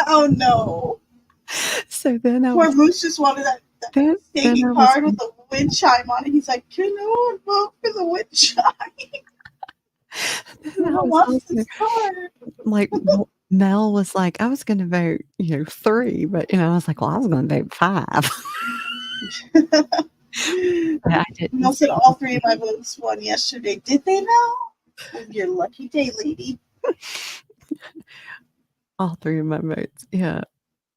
Oh no! So then I Poor was Moose just wanted that then stinking I was card with the wind chime on it. He's like, can no one vote for the wind chime? then No I one was wants also this card. like, Mel was like, "I was gonna vote, 3," but, I was like, "Well, I was gonna vote 5." But I didn't Mel said say all three of anything. my votes won yesterday. Did they now? Well, your lucky day, lady. All 3 of my votes. Yeah.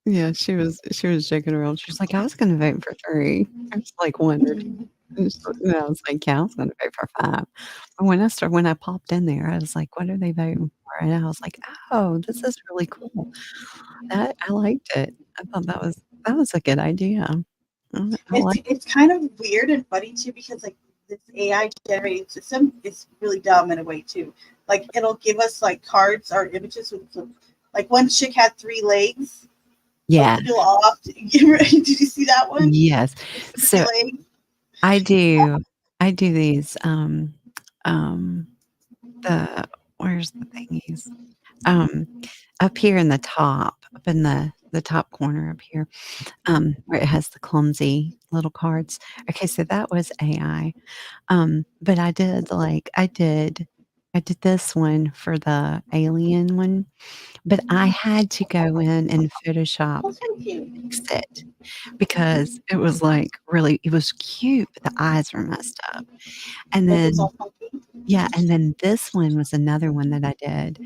Yeah, she was joking around. She was like, "I was gonna vote for 3." I was like, 1 or 2. And I was like, "Yeah, I was gonna vote for 5." And when I popped in there, I was like, "What are they voting for?" And I was like, "Oh, this is really cool." I liked it. I thought that was a good idea. I like It's kind of weird and funny too because like this AI generated system is really dumb in a way too. Like it'll give us like cards or images with like one chick had 3 legs. It'll Yeah, peel off. Did you see that one? yes. With three So legs. I do I do these, um, the where's the thingies? Um, up here in the top, up in the top corner up here, where it has the clumsy little cards. Okay, so that was AI. But I did this one for the alien one, but I had to go in and Photoshop That's and really cute. fix it because it was, like, really it was cute, but the eyes were messed up. And Like it's then all funky. yeah, and then this one was another one that I did,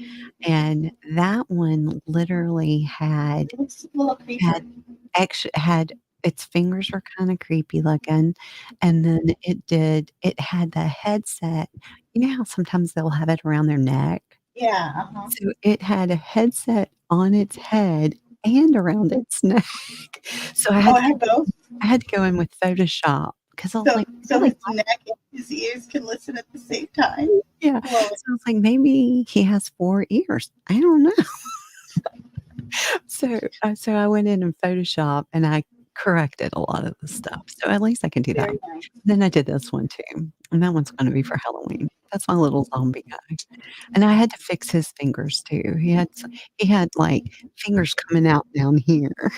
and that one literally It looks a little had creeper. had its fingers were kinda creepy looking, and then it had the headset. You know how sometimes they'll have it around their neck? Yeah. Uh-huh. So it had a headset on its head and around its neck. So Oh, I had both. I had to go in with Photoshop because I was like, So "Really?" his neck and his ears can listen at the same time. Yeah. Love it. So I was like, "Maybe he has 4 ears." I don't know. So I went in and Photoshop and I corrected a lot of the stuff. So at least I can do that. Very nice. Then I did this one too, and that one's gonna be for Halloween. That's my little zombie guy, and I had to fix his fingers too. He had, like, fingers coming out down here. Oh,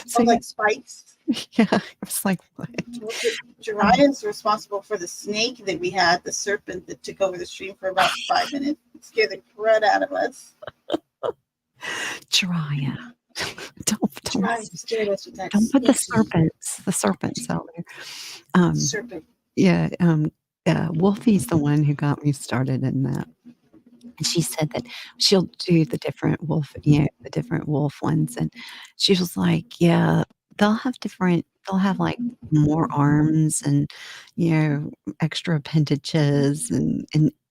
So, yeah, like spikes. yeah, I was like, "What?" Well, Um, Jiraiya's responsible for the snake that we had, the serpent that took over the stream for about 5 minutes. It scared the crud out of us. Jiraiya. Don't Jiraiya scared us with that don't put snaky the serpents out there. Um, serpent. yeah, Wolfie's the one who got me started in that. And she said that she'll do the different wolf ones, and she was like, "Yeah, they'll have, like, more arms and, extra appendages and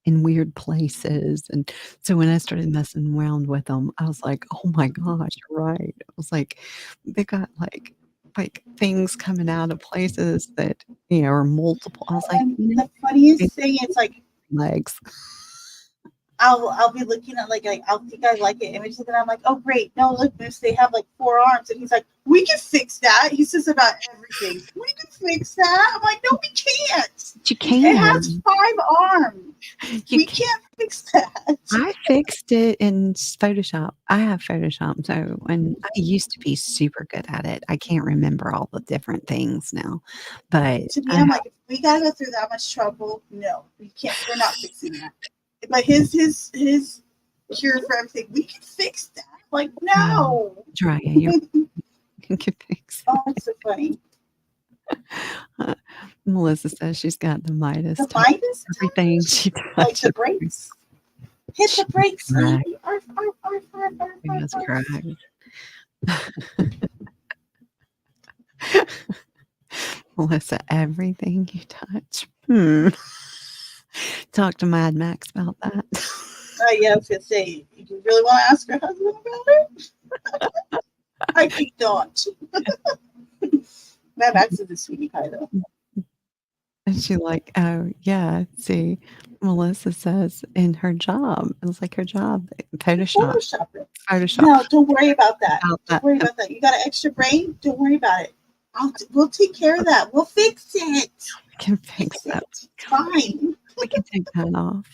in weird places," and so when I started messing around with them, I was like, "Oh my gosh, you're right." I was like, "They got, things coming out of places that, are multiple." I was like, And "You know, the funniest they thing is like legs." I'll be looking at like I'll think I like an image and then I'm like, oh great, no look, Moose, they have like 4 arms, and he's like, we can fix that. He says about everything. We can fix that. I'm like, no, we can't. You It has can. 5 arms. You We can. can't fix that. I fixed it in Photoshop. I have Photoshop, so and I used to be super good at it. I can't remember all the different things now, but To me, I I'm have like, if we gotta go through that much trouble, no, we can't. We're not fixing that. But his cure for everything, we can fix that. Like, no. try it. You can fix Oh, it's so funny. it. Melissa says she's got the Midas The touch. Midas Everything touch, she like the touches. brakes. Hit the She brakes, cracked. lady. Arf, arf, arf, arf, arf, She arf, was arf. cracked. Melissa, everything you touch. Talk to Mad Max about that. Yeah, I was gonna say, you really want to ask her husband about it? I think not. Mad Max is a sweetie pie, though. And she like, oh yeah, see, Melissa says in her job, it was like her job, Photoshop, Photoshop it. Photoshop No, don't worry about that. about Don't that. worry about that. You got an extra brain? Don't worry about it. We'll take care of that. We'll fix it. We can fix Fix that. it. It's fine. We can take that off.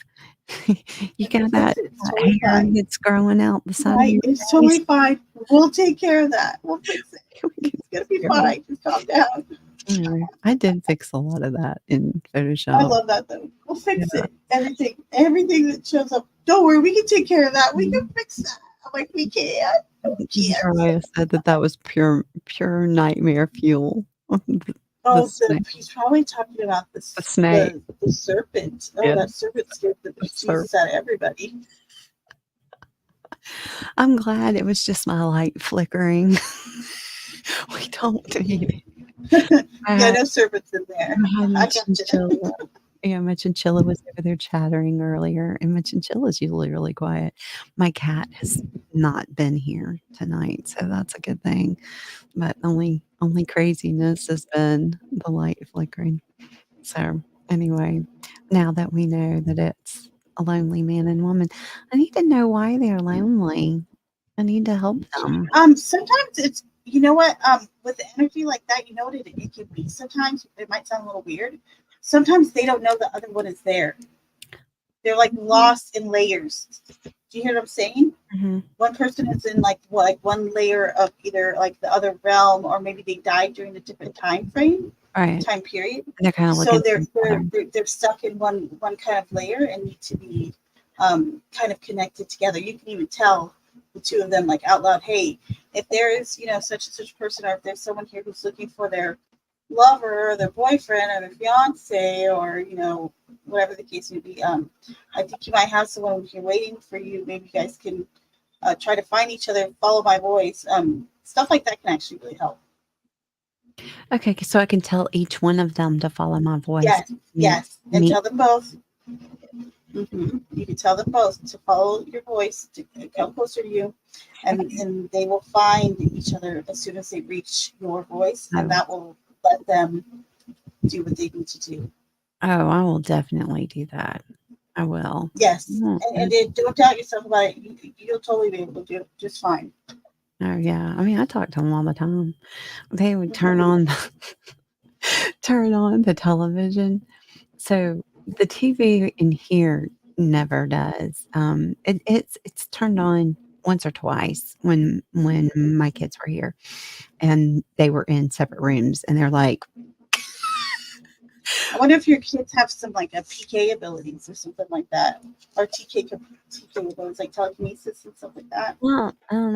You We'll got fix that, it. It's that totally hair fine. that's growing out the side of Right? your It's face. totally fine. We'll take care of that. We'll fix it. We can It's gonna be take care of fine. Just calm down. it. Yeah, I did fix a lot of that in I Photoshop. love that though. We'll Yeah. fix it. Everything that shows up. Don't worry, we can take care of that. We can fix that. I'm like, we can. We can. Jeremiah said that that was pure nightmare fuel. The Oh, snake. he's probably talking about The snake. the serpent. Oh, Yeah, that serpent scared the the serpent. Jesus out of everybody. I'm glad it was just my light flickering. We don't need it. Yeah, no serpents in there. I had my I got you. chinchilla. Yeah, my chinchilla was over there chattering earlier, and my chinchilla's usually really quiet. My cat has not been here tonight, so that's a good thing. But only craziness has been the light flickering. So anyway, now that we know that it's a lonely man and woman, I need to know why they're lonely. I need to help them. Sometimes it's you know what with energy like that, you know what it can be. Sometimes it might sound a little weird. Sometimes they don't know the other one is there. They're like lost in layers. Do you hear what I'm saying? Mhm. One person is in like one layer of either like the other realm, or maybe they died during a different time frame, Right. time period. They're kinda So looking for each other. they're stuck in one kind of layer and need to be kind of connected together. You can even tell the two of them like out loud, hey, if there is such and such person, or if there's someone here who's looking for their lover or their boyfriend or their fiance, or whatever the case may be, I think you might have someone here waiting for you. Maybe you guys can try to find each other, follow my voice. Stuff like that can actually really help. Okay, so I can tell each one of them to follow my voice. Yes, and Me. tell them both. You can tell them both to follow your voice, to come closer to you, and they will find each other as soon as they reach your voice, and that will let them do what they need to do. Oh, I will definitely do that. I will. Yes, and don't doubt yourself about it. You'll totally be able to do it just fine. Oh yeah. I mean, I talk to them all the time. They would turn on the television. So the TV in here never does. It's turned on once or twice when my kids were here, and they were in separate rooms, and they're like, I wonder if your kids have some like a PK abilities or something like that, or TK abilities like telekinesis and stuff like that. well, I don't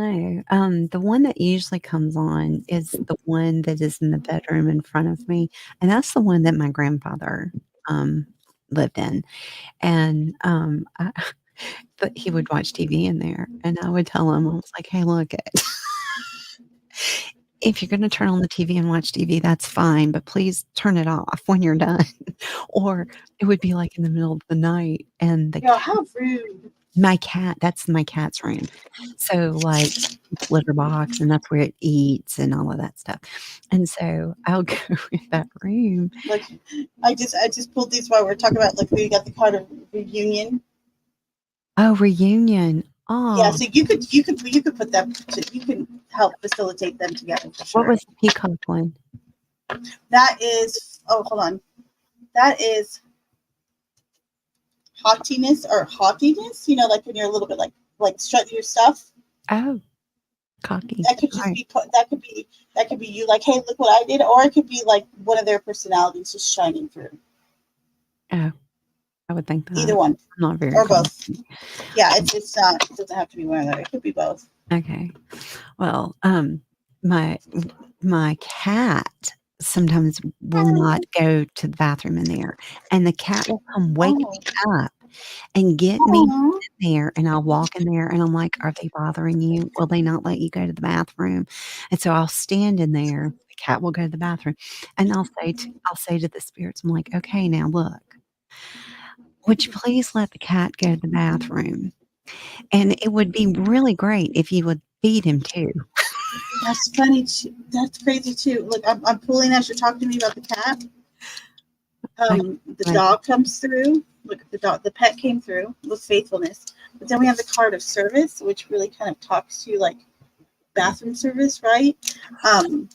know. The one that usually comes on is the one that is in the bedroom in front of me, and that's the one that my grandfather um, lived in. And but he would watch TV in there, and I would tell him, I was like, "Hey, look, if you're gonna turn on the TV and watch TV, that's fine, but please turn it off when you're done." Or it would be like in the middle of the night, and How rude. that's my cat's room. So, like, its litter box, and that's where it eats and all of that stuff. And so I'll go in that room. Like I just pulled these while we're talking about like we got the card of reunion. Oh, reunion. Yeah, Oh, so you could put them you can help facilitate them together for sure. what was the peacock one? That is hold on. That is haughtiness, you know, like when you're a little bit like strutting your stuff. Oh, cocky. That could All just right. be that could be you, like, hey, look what I did, or it could be like one of their personalities just shining through. Oh, I would think that. Either one I'm not very or both. cocky. Yeah, it's not. It doesn't have to be one or the other. It could be both. Okay. Well, my my cat sometimes will not go to the bathroom in there, and the cat will come wake Oh, me up and get me oh, in there, and I'll walk in there, and I'm like, "Are they bothering you? Will they not let you go to the bathroom?" And so I'll stand in there, the cat will go to the bathroom, and I'll say to the spirits, I'm like, "Okay, now look, would you please let the cat go to the bathroom? And it would be really great if you would feed him too." that's funny. That's crazy too. Look, I'm pulling as you're talking to me about the cat. I The can dog comes through. Look, the pet came through with faithfulness, but then we have the card of service, which really kind of talks to you like bathroom service, right? Um,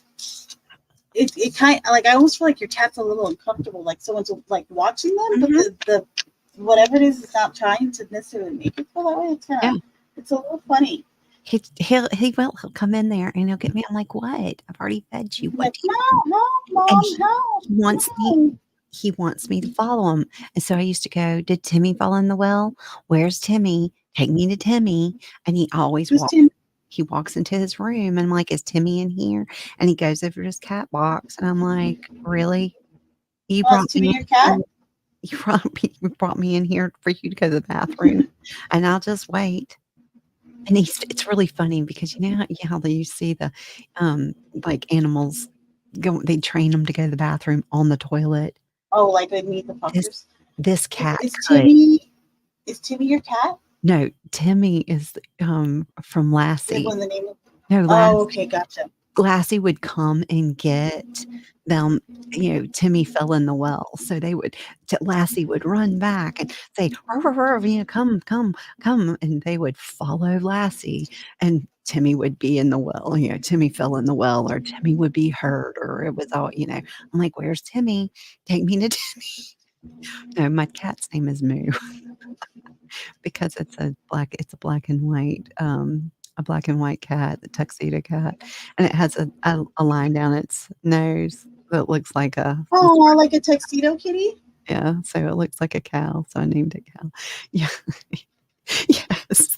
it kind of like, I almost feel like your cat's a little uncomfortable, like someone's like watching them, but Mhm. the whatever it is not trying to necessarily make it feel that way. It's kind Yeah. of, it's a little funny. He'll come in there and he'll get me. I'm like, "What? I've already fed you. You'd be What like, do you no, no, And mom, help, he wants me no. he wants me to follow him, and so I used to go, "Did Timmy fall in the well? Where's Timmy? Take me to Timmy." And Who's Tim? he walks into his room, and I'm like, "Is Timmy in here?" And he goes over to his cat box, and I'm like, "Really? You Oh, is brought Timmy me your in cat? here you brought me in here for you to go to the bathroom, and I'll just wait." And it's really funny because how you see the, like, animals they train them to go to the bathroom on the toilet. Oh, like they meet the This fuckers. this Is, cat is could. Timmy is Timmy your cat? No, Timmy is, from Like Lassie. when the name of, No, oh, okay, gotcha. Lassie would come and get them. Timmy fell in the well, so they would Lassie would run back and say, "Ruff, ruff, ruff, come, come, come," and they would follow Lassie, and Timmy would be in the well. Timmy fell in the well, or Timmy would be hurt, or it was all. I'm like, "Where's Timmy? Take me to Timmy." No, my cat's name is Moo. Because it's a black and white cat, the tuxedo cat, and it has a line down its nose that looks like a Oh, like a tuxedo kitty. yeah, so it looks like a cow, so I named it Cow. Yeah. Yes.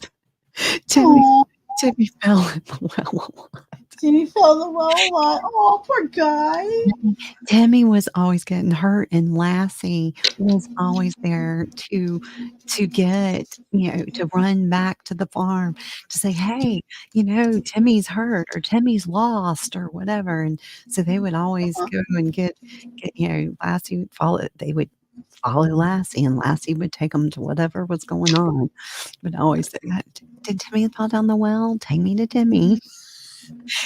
Timmy Oh, Timmy fell in the well. Timmy fell in the well a lot. Oh, poor guy. Timmy was always getting hurt, and Lassie was always there to run back to the farm to say, "Hey, Timmy's hurt or Timmy's lost," or whatever, and so they would always Uh-huh. go and Lassie they would follow Lassie, and Lassie would take them to whatever was going on, but always say, "Did Timmy fall down the well? Take me to Timmy."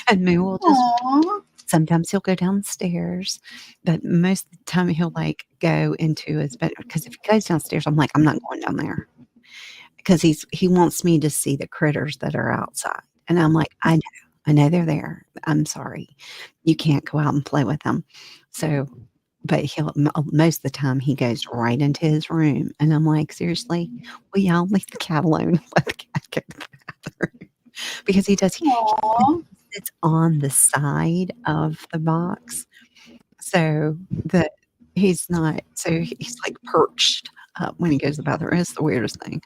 And Moo will just Aw. sometimes he'll go downstairs, but most of the time he'll, like, go into his bedroom. Because if he goes downstairs, I'm like, "I'm not going down there," because he wants me to see the critters that are outside, and I'm like, I know they're there. I'm sorry. You can't go out and play with them." So, but most of the time, he goes right into his room, and I'm like, "Seriously? Will y'all leave the cat alone and let the cat go to the bathroom?" Because he Aw. sits on the side of the box, so that he's, like, perched up when he goes to the bathroom. It's the weirdest thing.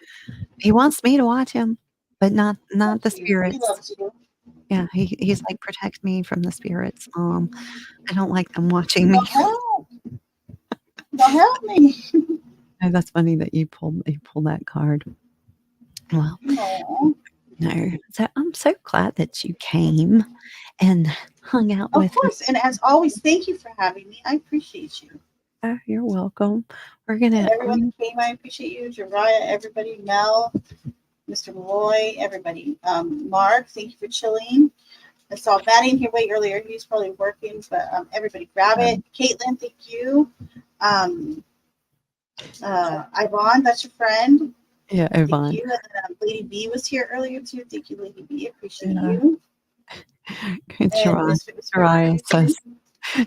He wants me to watch him, but So not the cute. He spirits. loves you. Yeah, he's like, "Protect me from the spirits, mom. I don't like them watching me." Well, help. Well, help me. Oh, that's funny that you pulled that card. Well, Aw. no. So, I'm so glad that you came and hung out Of with me. course. And as always, thank you for having me. I appreciate you. Oh, you're welcome. We're And gonna everyone that came, I appreciate you. Jariah, everybody, Mel, Mr. Malloy, everybody. Mark, thank you for chilling. I saw Maddie in here way earlier. He's probably working, but everybody grab it. Caitlin, thank you. Um, Yvonne, that's your friend. yeah, Thank Yvonne. you. And then Lady B was here earlier too. Thank you, Lady B. Appreciate Yeah. you. It's And Shariah. Misfit was here Shariah earlier too. says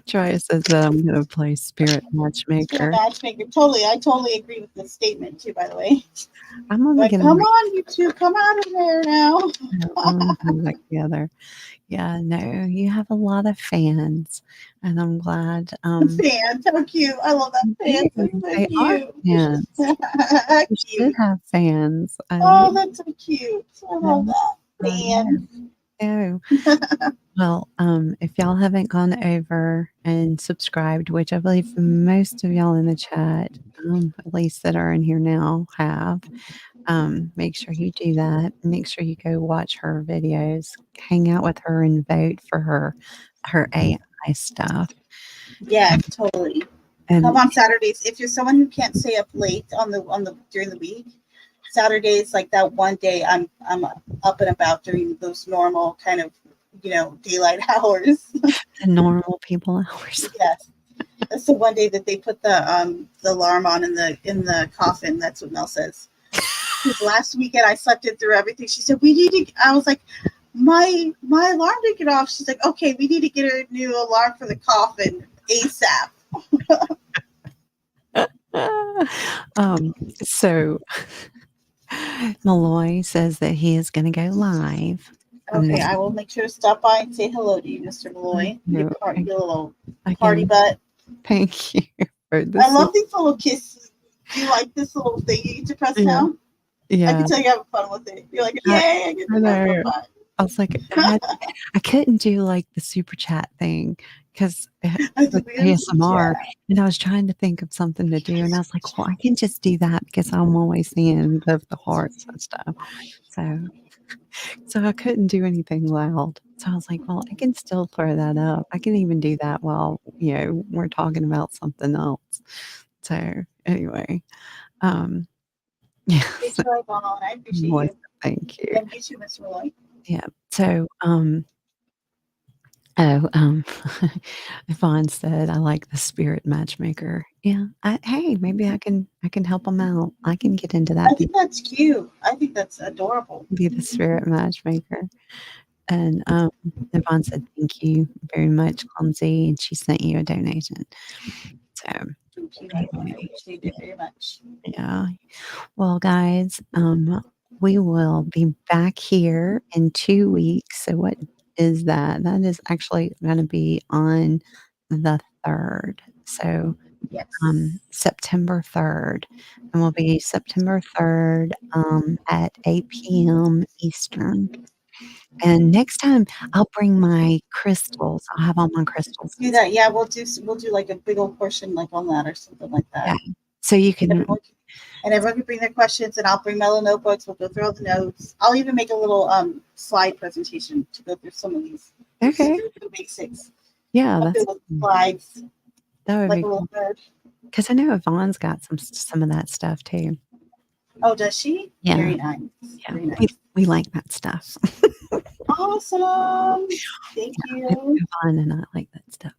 Troy says that I'm gonna play spirit Spirit matchmaker. matchmaker. Totally. I totally agree with this statement too, by the way. I'm only Like, gonna come write on, you two, come out of there now. no, I'm gonna put it back together. Yeah, no, you have a lot of fans, and I'm glad, Fans, how cute. I love that. they Fans, that's so they are cute. fans. You should Cute. have fans. Oh, that's so cute. I love Um, that. I know. Fans. No. Well, if y'all haven't gone over and subscribed, which I believe most of y'all in the chat, at least that are in here now, have, make sure you do that. Make sure you go watch her videos, hang out with her, and vote for her AI stuff. Yeah, totally. Come And on Saturdays. If you're someone who can't stay up late on the during the week, Saturdays like that one day I'm up and about during those normal kind of daylight hours. the normal people hours. Yes, that's the one day that they put the alarm on in the coffin. That's what Mel says. Because last weekend I slept it through everything. She said we need to. I was like, my alarm didn't get off. She's like, okay, we need to get a new alarm for the coffin ASAP. So Malloy says that he is going to go live. Okay, I will make sure to stop by and say hello to you, Mr. Malloy. You, No, you little party again, butt. thank you for I this. love these little kisses. Do you like this little thing you get to press Yeah, now? I yeah. can tell you having fun with it. You're like, I, yay, I get I to press my know. butt. I was like, I couldn't do like the super chat thing because I with think we ASMR, yeah. and I was trying to think of something to do, and I was like, well, I can just do that because I'm always seeing the hearts and stuff. So I couldn't do anything loud. So I was like, well, I can still throw that up. I can even do that while we're talking about something else. So anyway, um, Thanks yes, for Vaughn. I appreciate voice. you. Thank you. And you too, Mr. Malloy. Yeah. So oh, Yvonne said, "I like the spirit matchmaker." Yeah. Hey, maybe I can help them out. I can get into I that. think that's cute. I think that's adorable. Be the spirit matchmaker. And Yvonne said, "Thank you very much, Clumsy," and she sent you a donation. So Thank you, Yvonne. I anyway, appreciate it very much. yeah. Well, guys, we will be back here in 2 weeks. So what is that? That is actually going to be on the 3rd. So Yes. September 3rd. And will be September 3rd at 8 p.m. Eastern. And next time I'll bring my crystals. I'll have all my crystals. Do that. Yeah, we'll do like a big old portion like on that or something like Yeah. that. So you can, And everyone can bring their questions, and I'll bring my little notebooks. We'll go through all the notes. I'll even make a little slide presentation to go through some of these. okay. The basics. Yeah, I'll that's do with slides that would like be a cool. little nerd. Because I know Yvonne's got some of that stuff too. Oh, does she? Yeah, Very nice. yeah. Very We nice. we like that stuff. Awesome. Thank you. Yvonne and I like that stuff.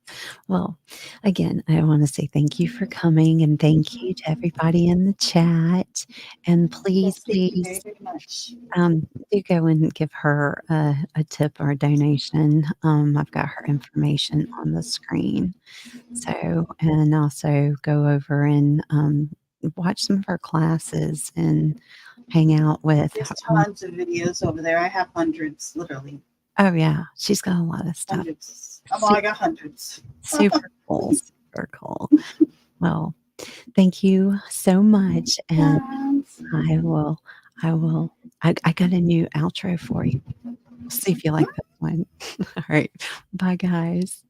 Well, again, I want to say thank you for coming and thank you to everybody in the chat. And please, Yes, thank you very, please, very much. do go and give her a tip or a donation. I've got her information on the screen. So, and also go over and watch some of her classes and hang out with There's her. tons of videos over there. I have hundreds, literally Oh, yeah. She's got a lot of stuff. hundreds. I got hundreds. Super cool. Super cool. Well, thank you so much. And Yes. I will, I got a new outro for you. See if you like that one. All right. Bye, guys.